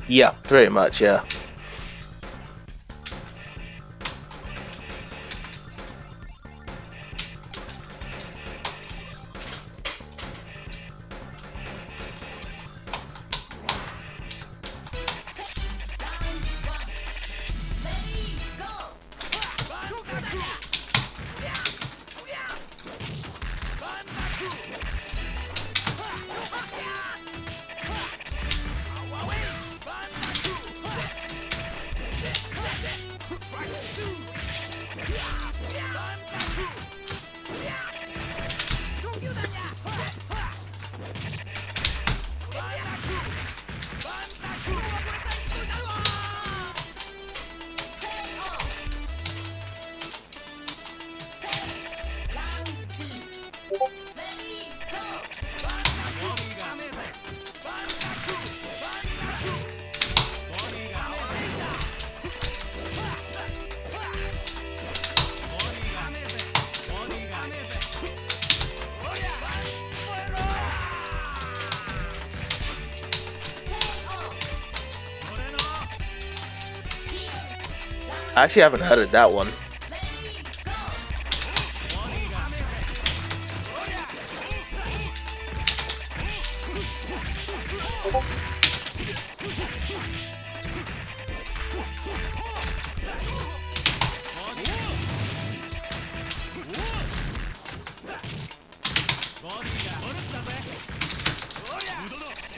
Yeah, pretty much, yeah. I actually haven't heard of that one.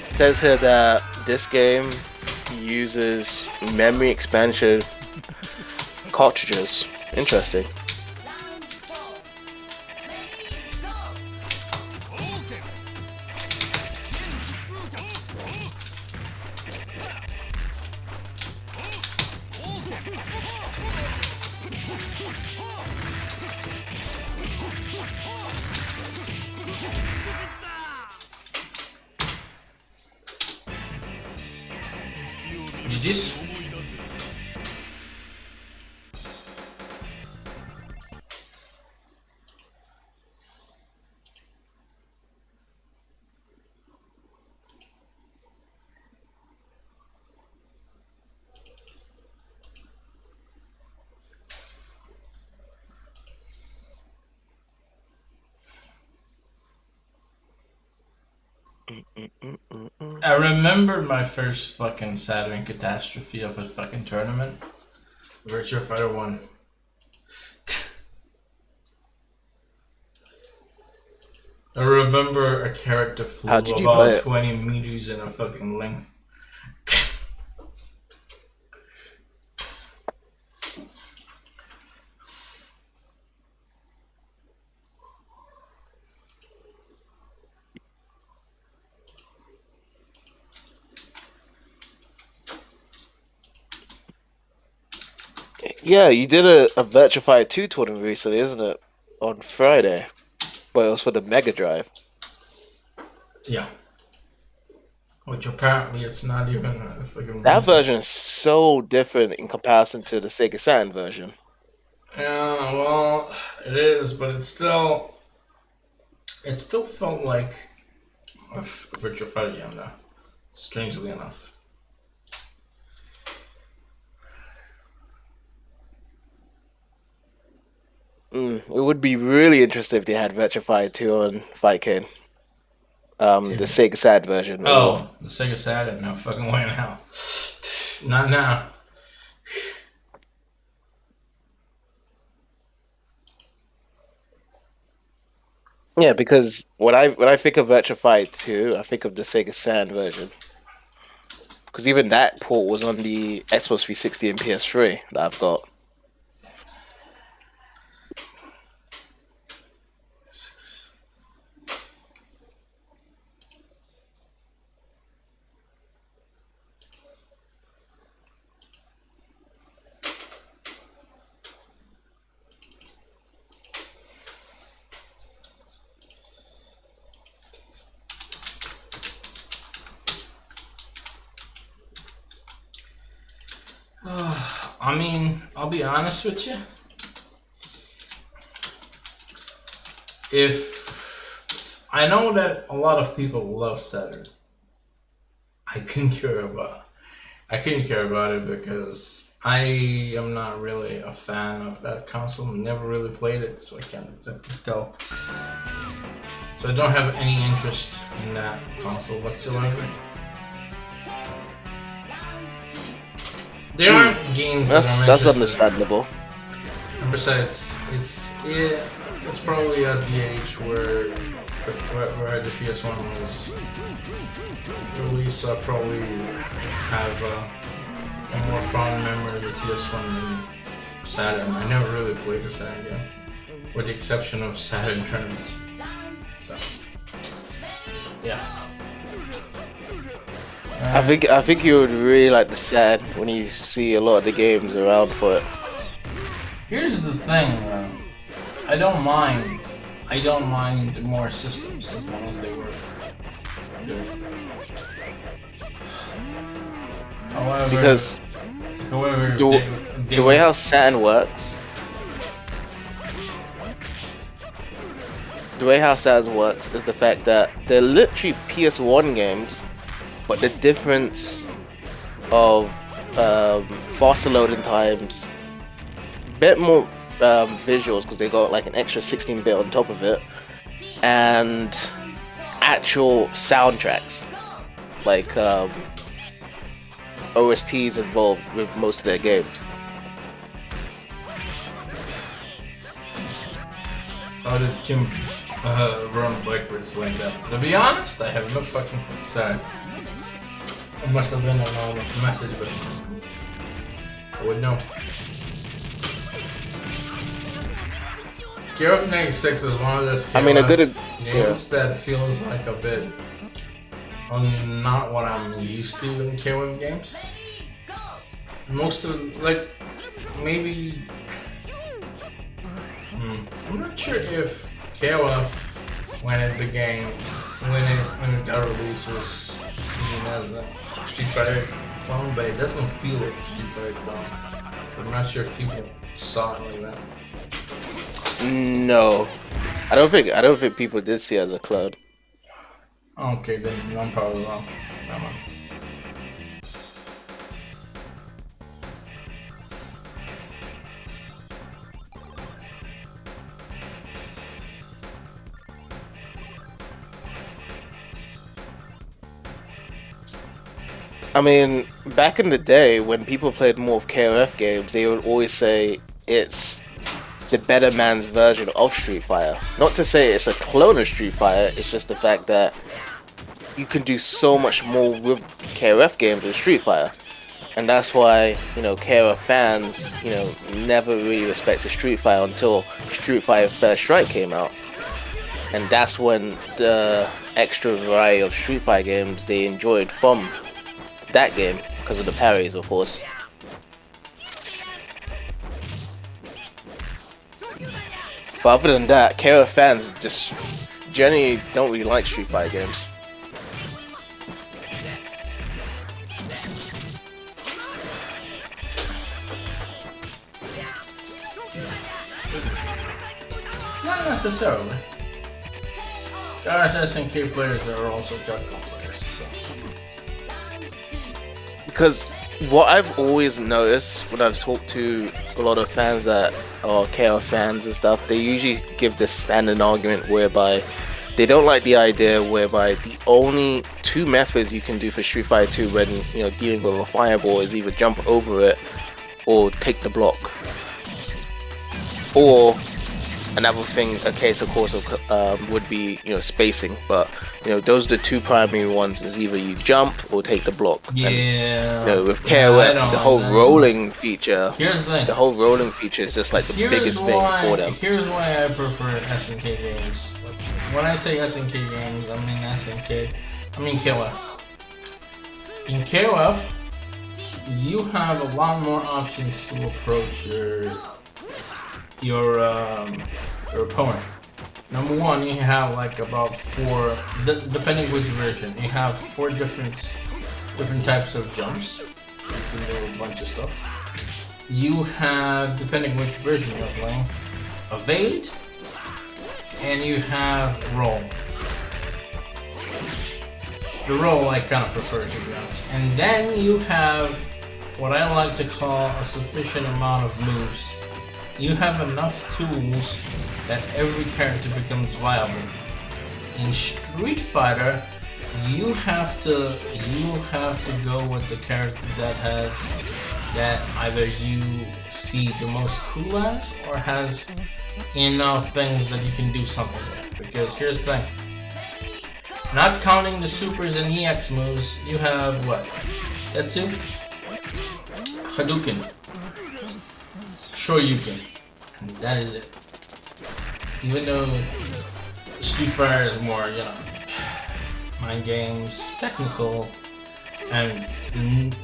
It says here that this game uses memory expansion cartridges. Interesting. GG's. I remember my first fucking Saturn catastrophe of a fucking tournament. Virtua Fighter 1. I remember a character flew How did you play about it? 20 meters in a fucking length. Yeah, you did a Virtua Fighter 2 tournament recently, isn't it? On Friday. But it was for the Mega Drive. Yeah. Which apparently it's not even a fucking. That version is so different in comparison to the Sega Saturn version. Yeah, well, it is, but it still felt like a virtual fighter game, though. Strangely enough. It would be really interesting if they had Virtua Fighter 2 on Fightcade. The Sega Saturn version. Oh, the Sega Saturn? No fucking way in hell. Not now. Yeah, because when I think of Virtua Fighter 2, I think of the Sega Saturn version. Because even that port was on the Xbox 360 and PS3 that I've got. I mean, I'll be honest with you. If I know that a lot of people love Saturn, I couldn't care about it because I am not really a fan of that console. Never really played it, so I can't exactly tell. So I don't have any interest in that console whatsoever. There aren't games That's understandable. And besides, it's probably at the age where the PS1 was released, so I probably have a more fond memory of the PS1 than Saturn. I never really played the Saturn game, with the exception of Saturn tournaments. So, yeah. I think you would really like the Saturn when you see a lot of the games around for it. Here's the thing, I don't mind more systems as long as they work good. However, the way how Saturn works, is the fact that they're literally PS1 games, but the difference of faster loading times, bit more visuals because they got like an extra 16-bit on top of it, and actual soundtracks, like OSTs involved with most of their games. How did Kim run backwards like that? To be honest, I have no fucking clue. Sorry. It must have been a normal message, but I wouldn't know. KOF 96 is one of those games that feels like a bit not what I'm used to in KOF games. Most of, like, maybe... I'm not sure if KOF, when it got released, was seen as a Street Fighter clone, but it doesn't feel like a Street Fighter clone. I'm not sure if people saw it like that. No, I don't think people did see it as a clone. Okay, then I'm probably wrong. I mean, back in the day when people played more of KOF games, they would always say it's the better man's version of Street Fighter. Not to say it's a clone of Street Fighter, it's just the fact that you can do so much more with KOF games than Street Fighter. And that's why, KOF fans, never really respected Street Fighter until Street Fighter First Strike came out. And that's when the extra variety of Street Fighter games they enjoyed from that game, because of the parries, of course. But other than that, KOF fans just generally don't really like Street Fighter games. Not necessarily. Guys, SNK players that are also Capcom players. So. Because what I've always noticed when I've talked to a lot of fans that are KO fans and stuff, they usually give this standard argument whereby they don't like the idea whereby the only two methods you can do for Street Fighter 2 when dealing with a fireball is either jump over it or take the block. Or another thing, a case of course would be spacing, but those are the two primary ones, is either you jump or take the block. Yeah. And, with KOF, the whole rolling feature. Here's the thing. The whole rolling feature is just like the biggest thing for them. Here's why I prefer SNK games. When I say SNK games, I mean KOF. In KOF, you have a lot more options to approach your opponent. Number one, you have like about 4, depending which version, you have 4 different types of jumps. You can do a bunch of stuff. You have, depending which version you're playing, evade, and you have roll. The roll I kind of prefer, to be honest. And then you have what I like to call a sufficient amount of moves. You have enough tools that every character becomes viable. In Street Fighter, you have to go with the character that either you see the most cool as, or has enough things that you can do something with. Because here's the thing. Not counting the supers and EX moves, you have what? Tetsu? Hadouken. Shoryuken. And that is it. Even though Street Fighter is more, mind games, technical, and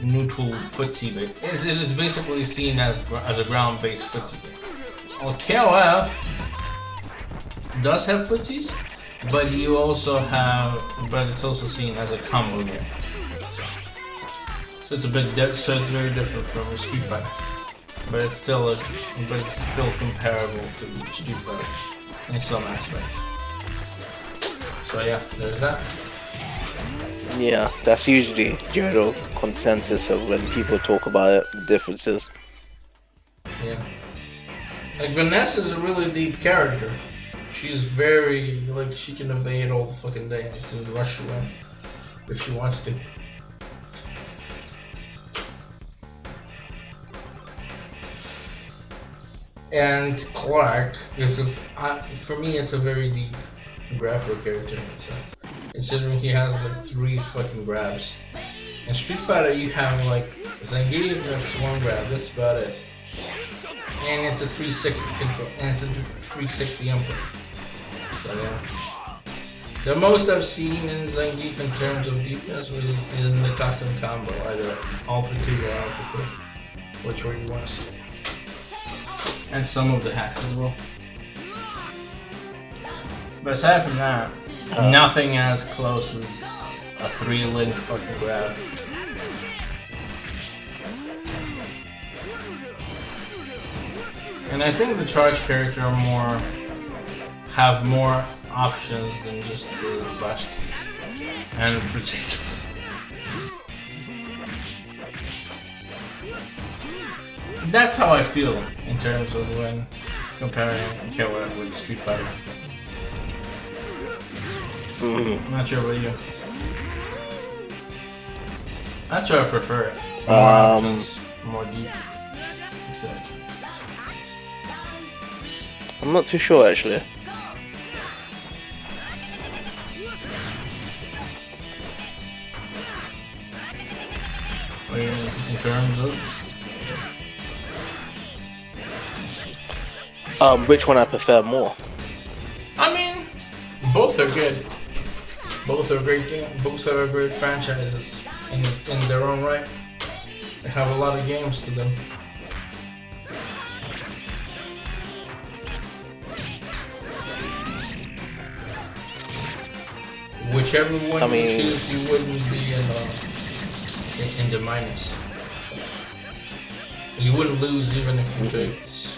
neutral footsie based. It is basically seen as a ground-based footsie game. Well, KOF does have footsies, but it's also seen as a combo game. So it's very different from Street Fighter. But it's still comparable to Street Fighter in some aspects. So yeah, there's that. Yeah, that's usually general consensus of when people talk about it, the differences. Yeah. Like Vanessa's a really deep character. She's very she can evade all the fucking day and can rush away if she wants to. And Clark is for me it's a very deep grappler character. So, considering he has 3 fucking grabs. In Street Fighter you have Zangief, that's 1 grab, that's about it. And it's a 360 control, and it's a 360 input. So yeah. The most I've seen in Zangief in terms of deepness was in the custom combo, either Alpha 2 or Alpha 3. Which way you want to see. And some of the hacks as well. But aside from that, nothing as close as a 3-link fucking grab. And I think the charge character have more options than just the flash kick and projectiles. That's how I feel in terms of when comparing KOF with Street Fighter. I'm not sure about you. That's why I prefer it. More options, more deep. That's it. I'm not too sure actually. In terms of? Which one I prefer more? I mean, both are good. Both are great games. Both are great franchises in their own right. They have a lot of games to them. Whichever one you choose, you wouldn't be in the minus. You wouldn't lose even if you picked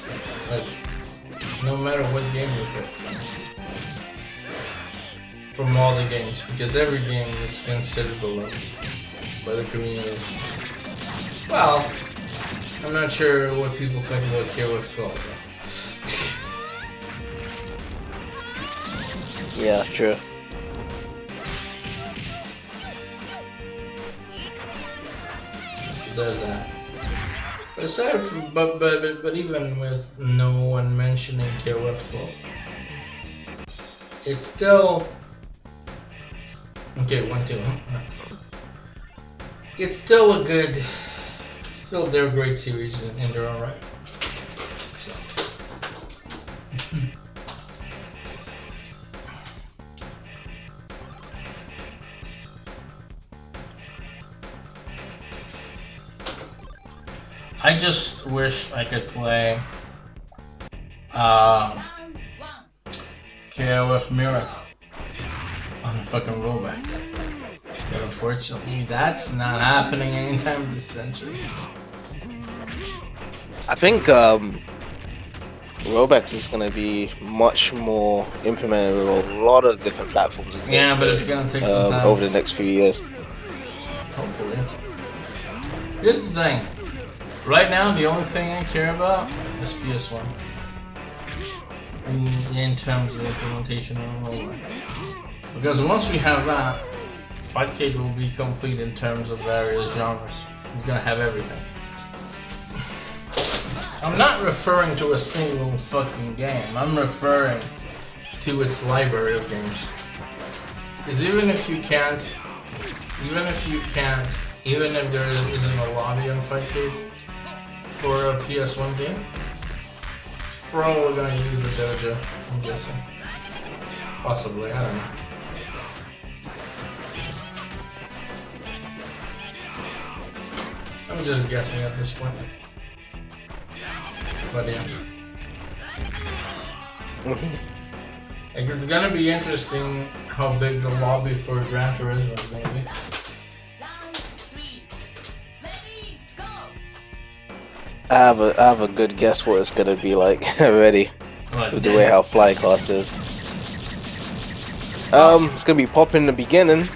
no matter what game you pick. From all the games, because every game is considered beloved by the community. Well, I'm not sure what people think about KOF 12. Yeah, true. So there's that. But aside from, but even with no one mentioning KOF 12, it's still okay. 1-2. Huh? It's still a good. Still, they're a great series in their own right. So. I just wish I could play KOF Mirror on the fucking rollback. But unfortunately, that's not happening anytime this century. I think Roblox is going to be much more implemented with a lot of different platforms. Yeah, but it's going to take some time. Over the next few years. Hopefully. Here's the thing. Right now, the only thing I care about is PS1. In terms of implementation on Roblox. Because once we have that, Fightcade will be complete in terms of various genres. It's going to have everything. I'm not referring to a single fucking game. I'm referring to its library of games. Because even if there isn't a lobby on Fightcade for a PS1 game, it's probably going to use the dojo, I'm guessing. Possibly, I don't know. I'm just guessing at this point. But yeah. Like, it's gonna be interesting how big the lobby for Gran Turismo is gonna be. I have a good guess what it's gonna be like already. With the way how Fly Class is. It's gonna be popping in the beginning.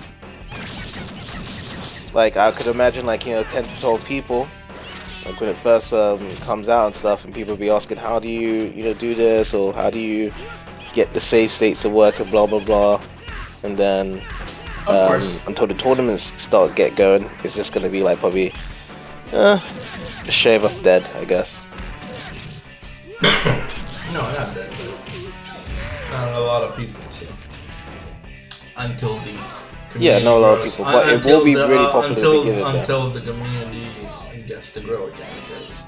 Like, I could imagine, like, 10 to 12 people. Like, when it first comes out and stuff, and people be asking, how do you, do this, or how do you get the save states to work, and blah blah blah. And then until the tournaments get going, it's just gonna be like probably a shave off dead, I guess. No, not dead, but not a lot of people. So. Until the community not a lot of grows. people, but it will be really popular until, in the beginning. Until the community gets to grow again, because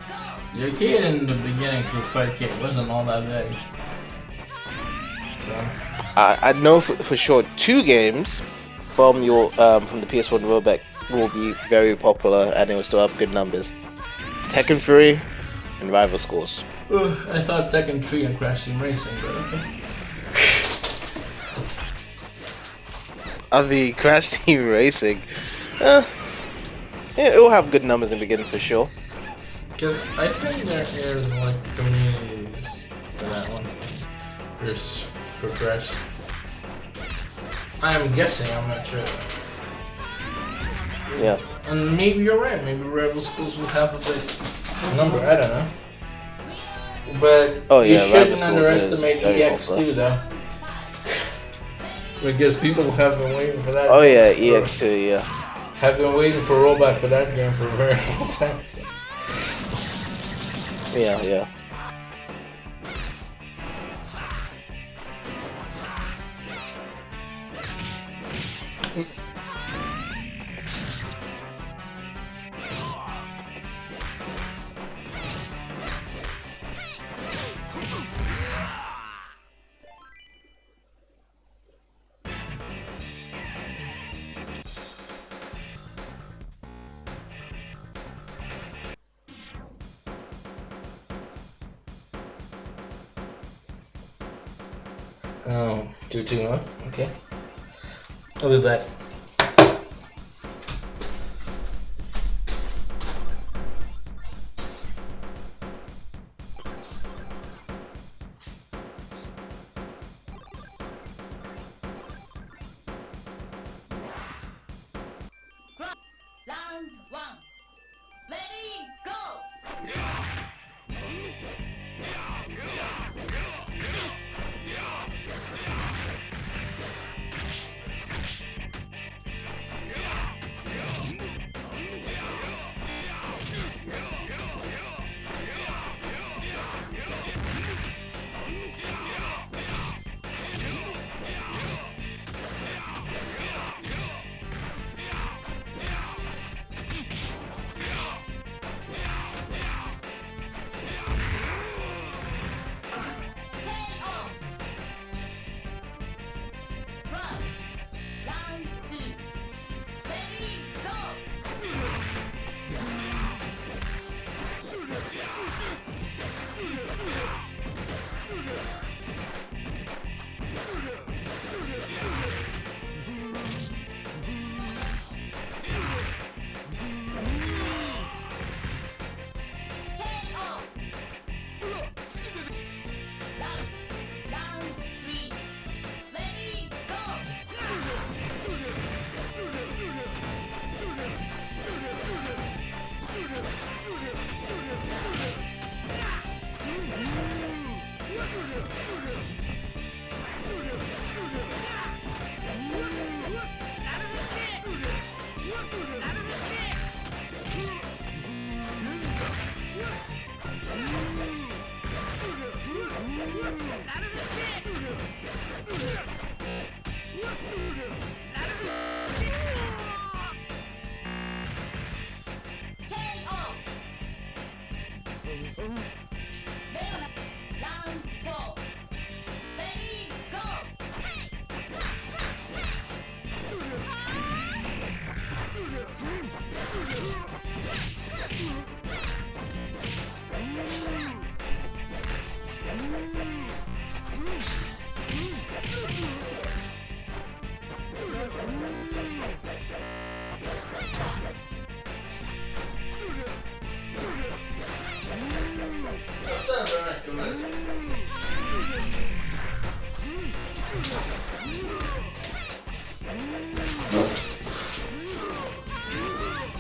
the arcade in the beginning through Fightcade wasn't all that big. So. I know for sure 2 games from your from the PS1 rollback will be very popular, and it will still have good numbers. Tekken 3 and Rival Schools. I thought Tekken 3 and Crash Team Racing, but okay. Crash Team Racing, it will have good numbers in the beginning for sure. Because I think there is like communities for that one. For Crash. I'm guessing, I'm not sure. Yeah. And maybe you're right, maybe Rival Schools will have a big number, I don't know. But you shouldn't underestimate EX2 though. Because people have been waiting for that. Oh yeah, EX2, yeah. Have been waiting for rollback for that game for a very long time. So. Yeah. Oh, 2-2, huh? Okay. I'll do that.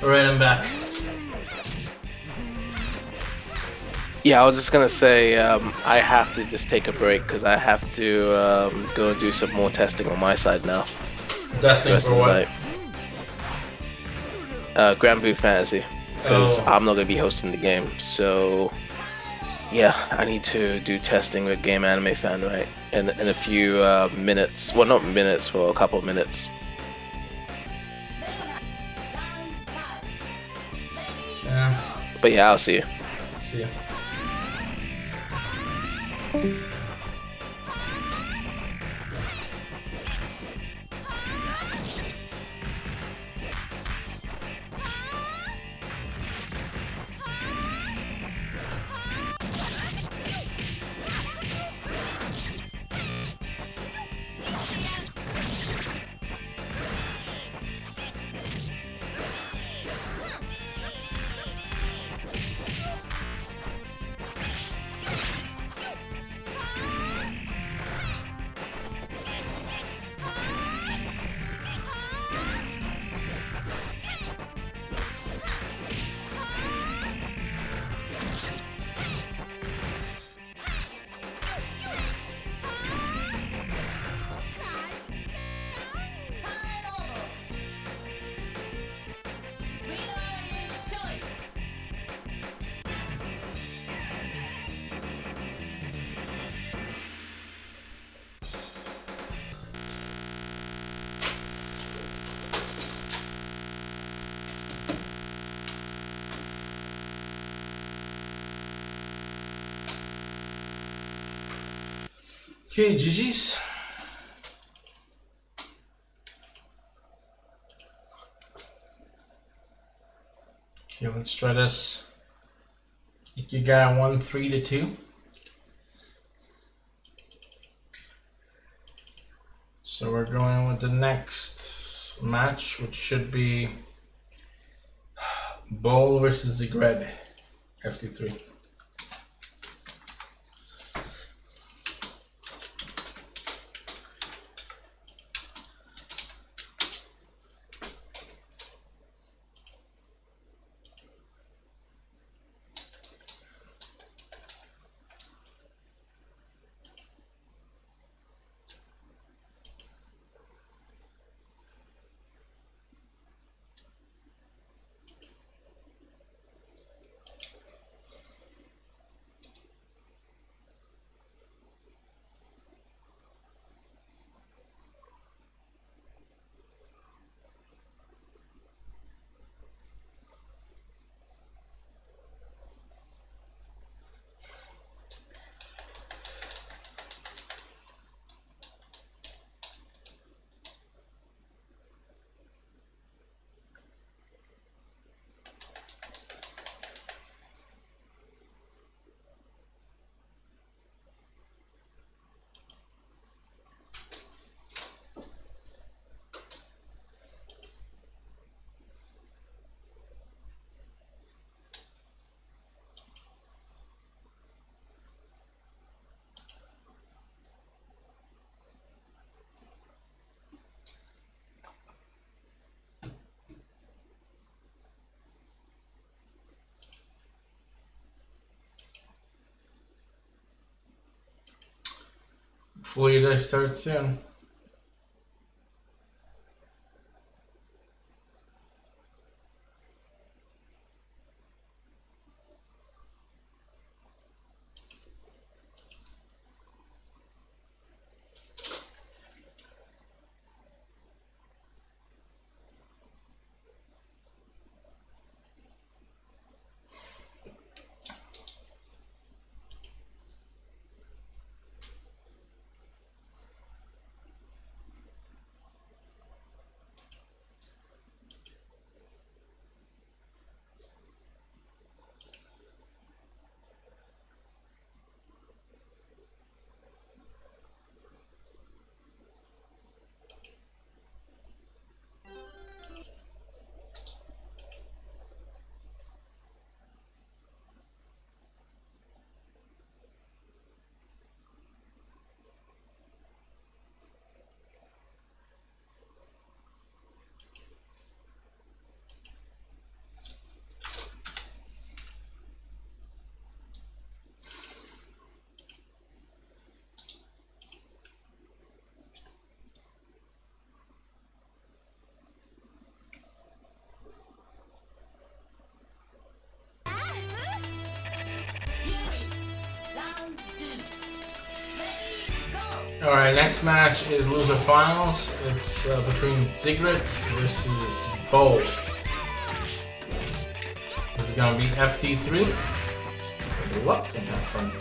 Alright, I'm back. Yeah, I was just gonna say I have to just take a break because I have to go and do some more testing on my side now. Testing Rest for of the what? night. Grand Blue Fantasy, because Oh. I'm not gonna be hosting the game. So yeah, I need to do testing with Game Anime Fan, right? In a few minutes. Well, not minutes, for a couple of minutes. Yeah. But yeah, I'll see you. See ya. Okay, GG's. Okay, let's try this. Ikigai 1-3-2. So we're going with the next match, which should be Bull versus Zigred, FT3. Hopefully they start soon. Alright, next match is loser finals. It's between Ziggurat versus Bo. This is gonna be FT3. Good luck and have fun.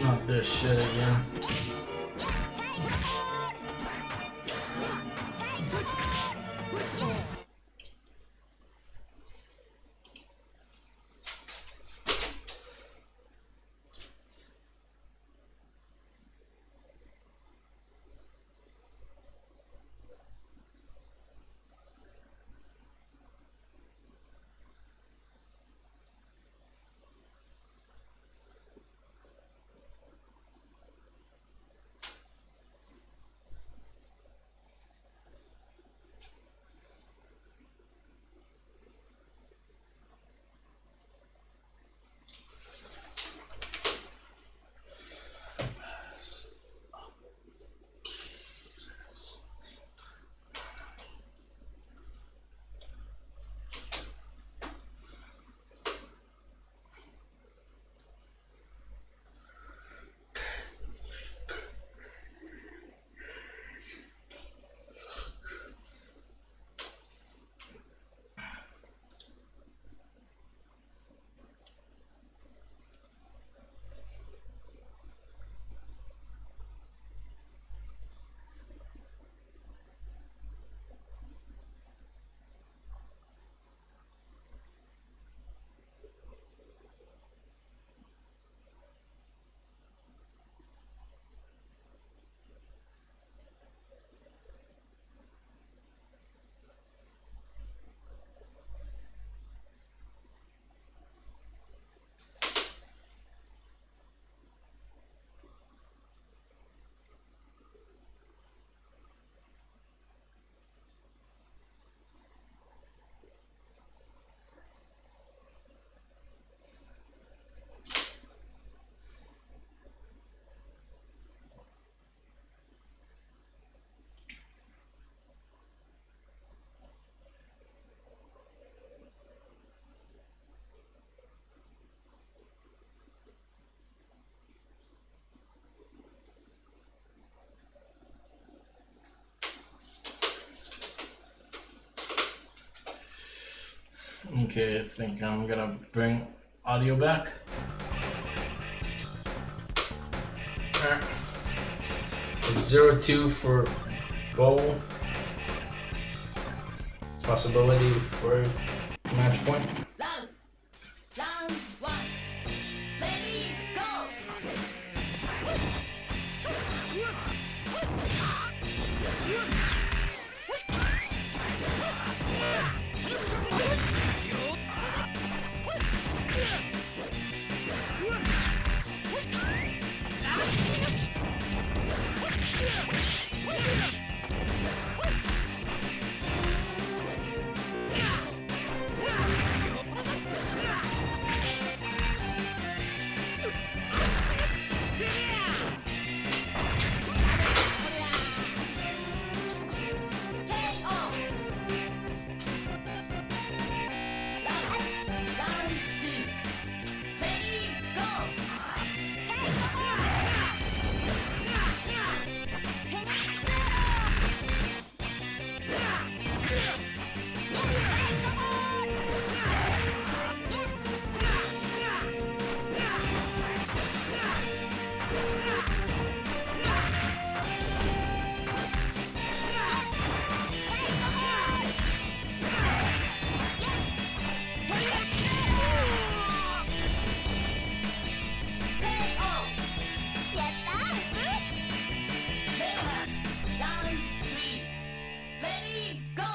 Not this shit again. Okay, I think I'm gonna bring audio back. Alright. 0-2 for goal. Possibility for match point. Round one. Ready, go!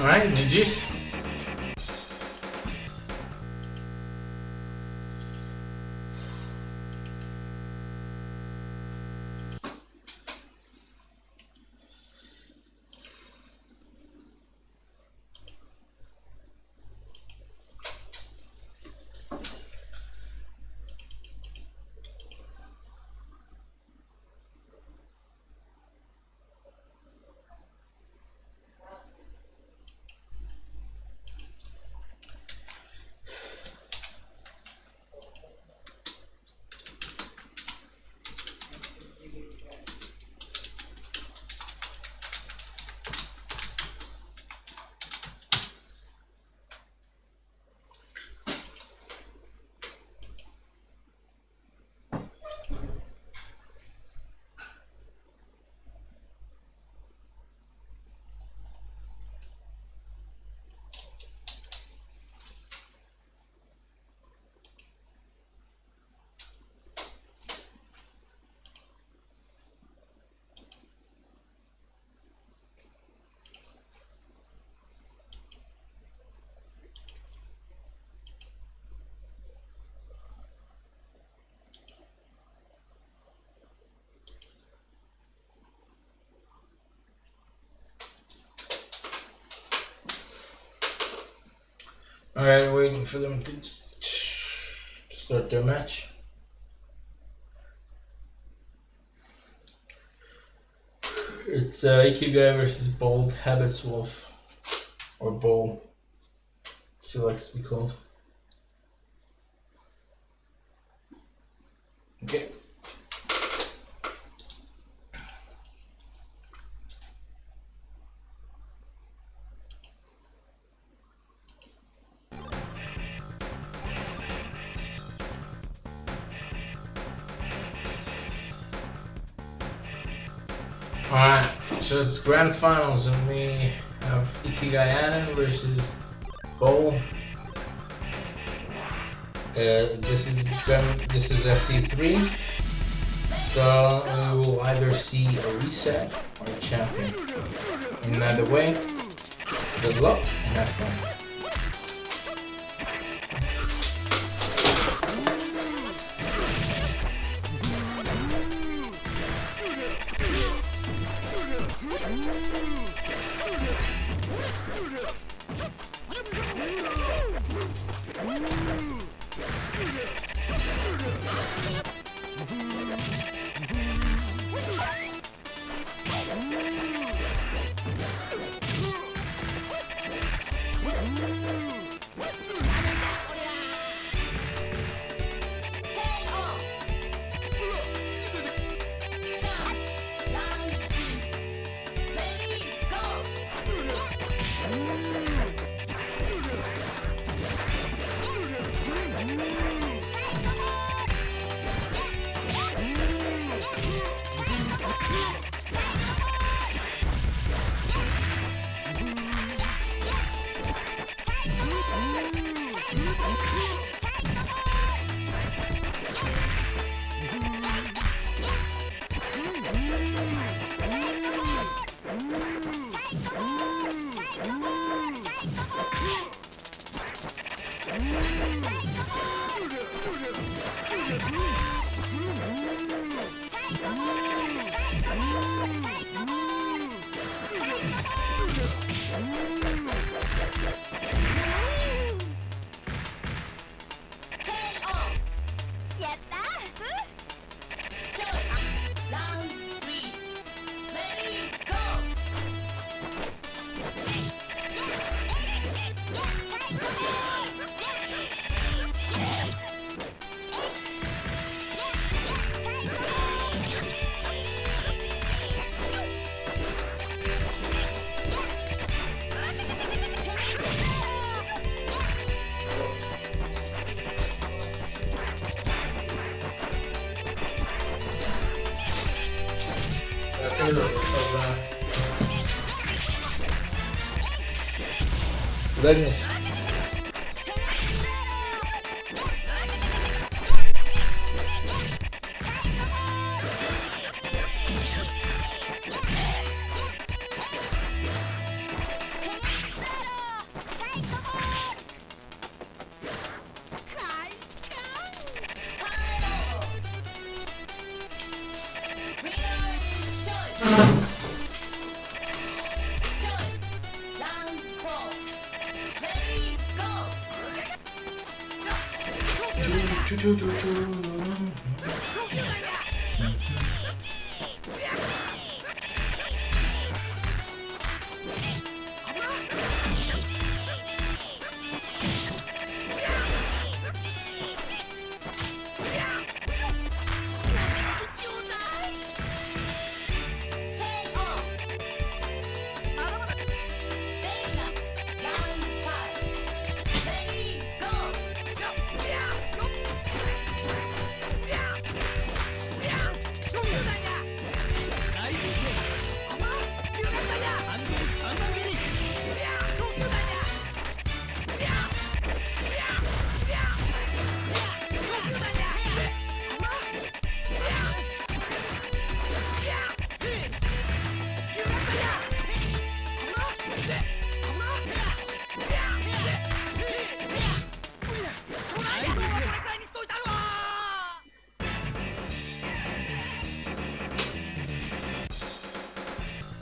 Alright, GG's. Alright, waiting for them to start their match. It's Ikigai versus Bold Habits Wolf. Or Bowl. She likes to be called. Okay. Alright, so it's grand finals and we have Ikigai versus Bowl. This is FT3. So we will either see a reset or a champion. In either way, good luck and have fun. Goodness.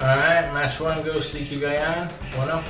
Alright, match one goes to Ikigai, 1-0.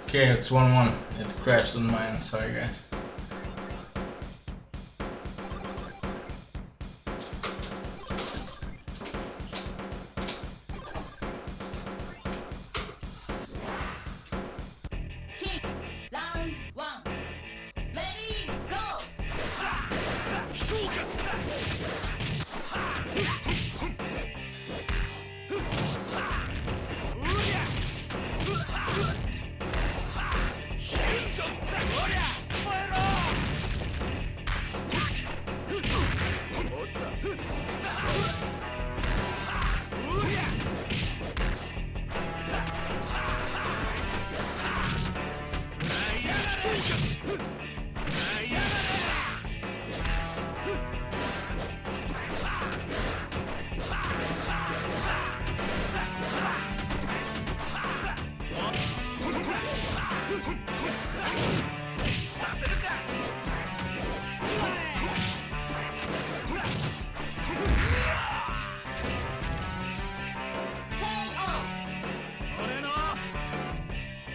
Okay, it's 1-1. It crashed on mine. Sorry, guys. Kick. Round 1. Ready, go!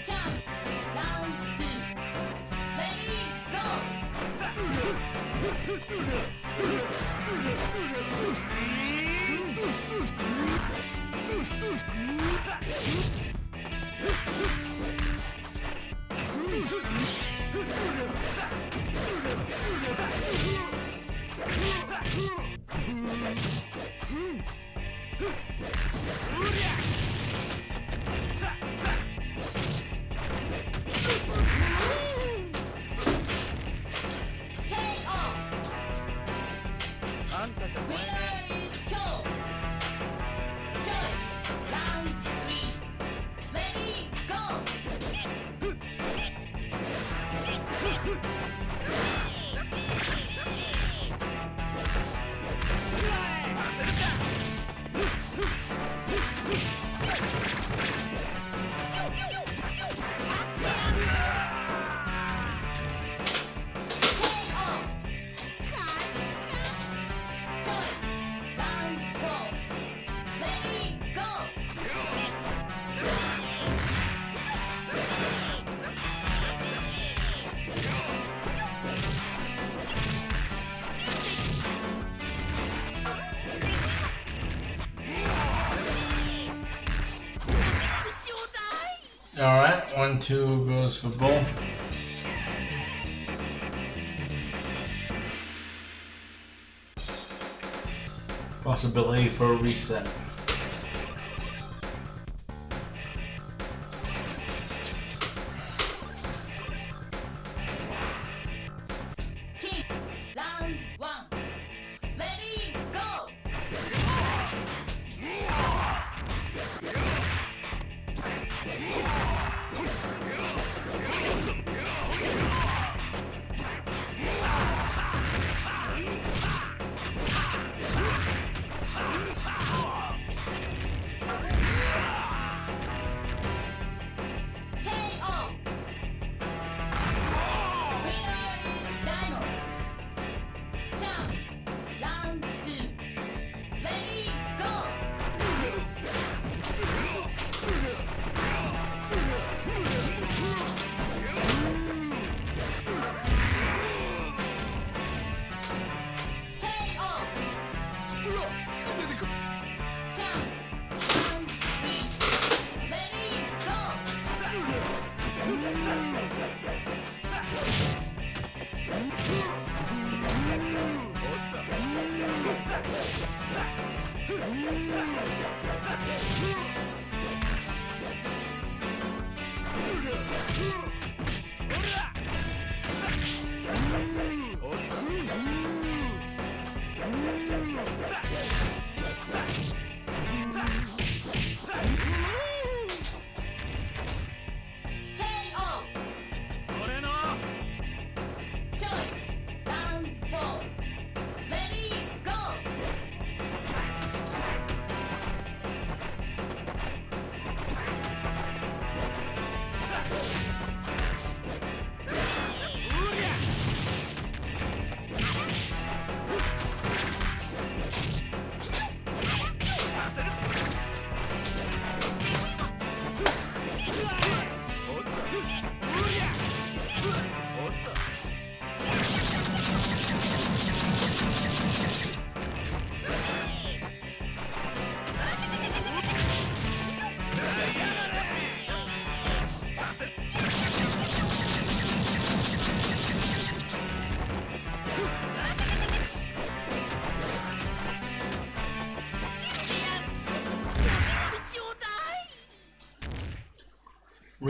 Jump. Round 2. Ready, go! KO. Winner is Kyo. Choice. Round 3. Ready, go! KO. Choice. Round 4. Ready, go! Alright, 1-2 goes for Bull. Possibility for a reset. Kick. Round 1. Ready, go!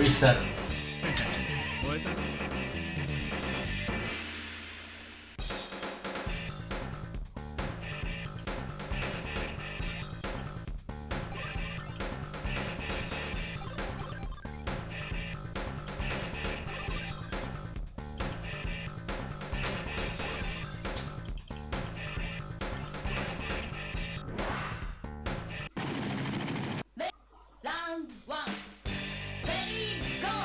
Reset. Round one. Ready, go.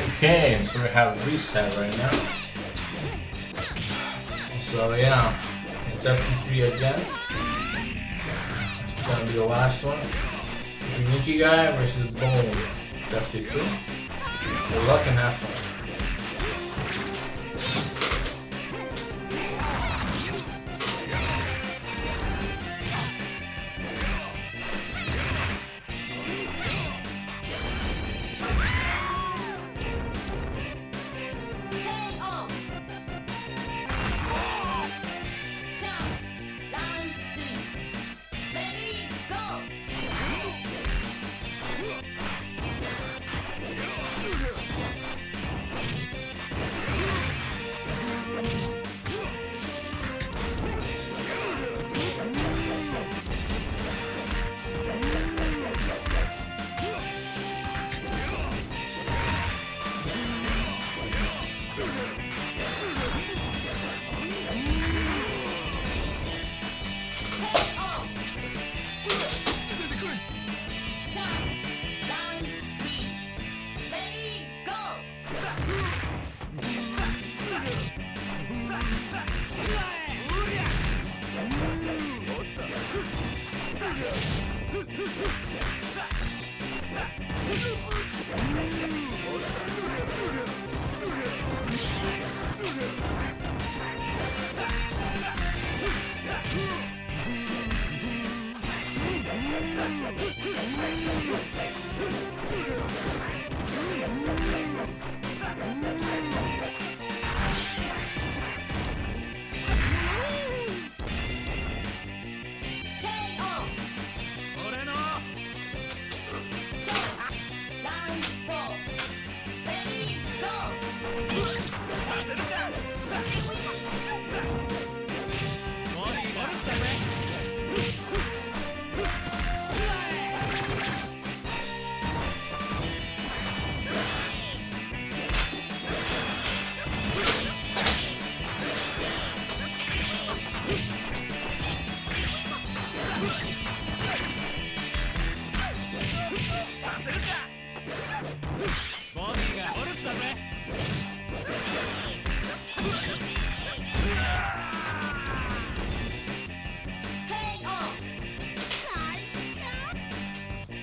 Okay, so we have reset right now. So yeah, it's FT3 again. This is gonna be the last one. Nikki guy versus Boom. It's FT3. Good luck and have fun. KO. Jump. Round two. Ready, go. KO. Jump. Round three. Ready, go. KO. Jump. Round four. Ready, go. KO.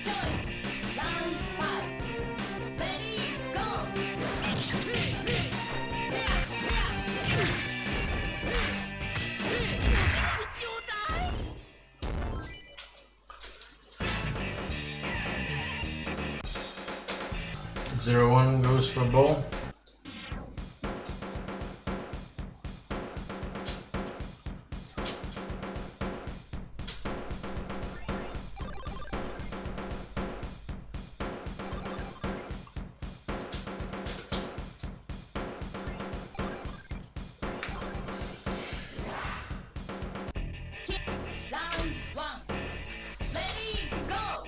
Join. Round five. Ready, go. 0-1 goes for Bull. Round one. Ready, go.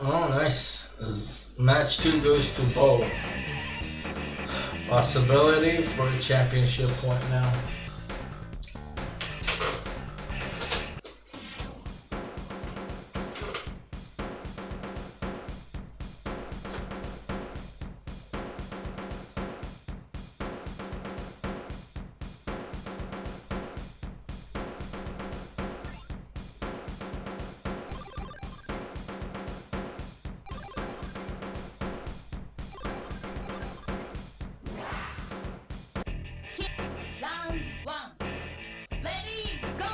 Oh, nice. Match 2 goes to Bo. Possibility for a championship point now. Round 1. Ready, go!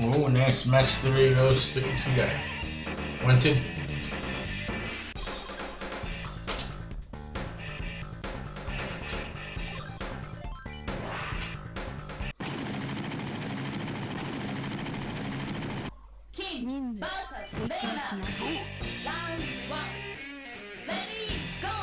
Oh, nice. Match 3 goes to Ikigai. 1-2. King vs. Vader. Round 1. Ready, go!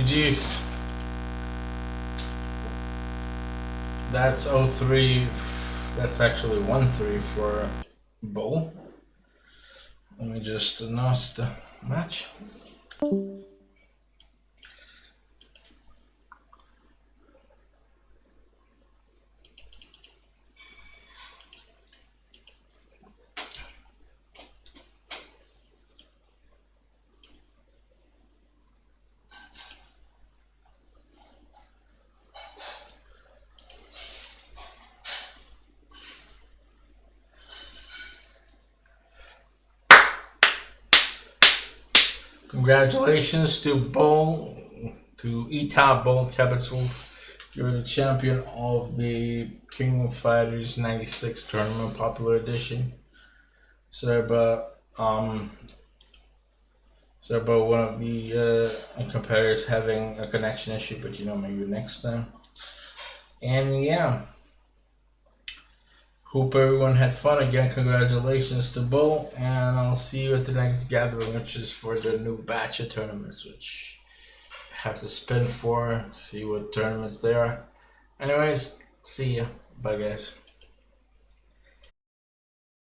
GG's. That's 0-3. That's actually 1-3 for Bull. Let me just announce the match. Congratulations to Bull, to E-Top Bull Wolf. You're the champion of the King of Fighters 96 tournament, popular edition. Sorry about one of the competitors having a connection issue, but you know, maybe next time. And yeah, hope everyone had fun. Again, congratulations to Bull, and I'll see you at the next gathering, which is for the new batch of tournaments, which I have to spin for, see what tournaments they are. Anyways, see ya. Bye, guys.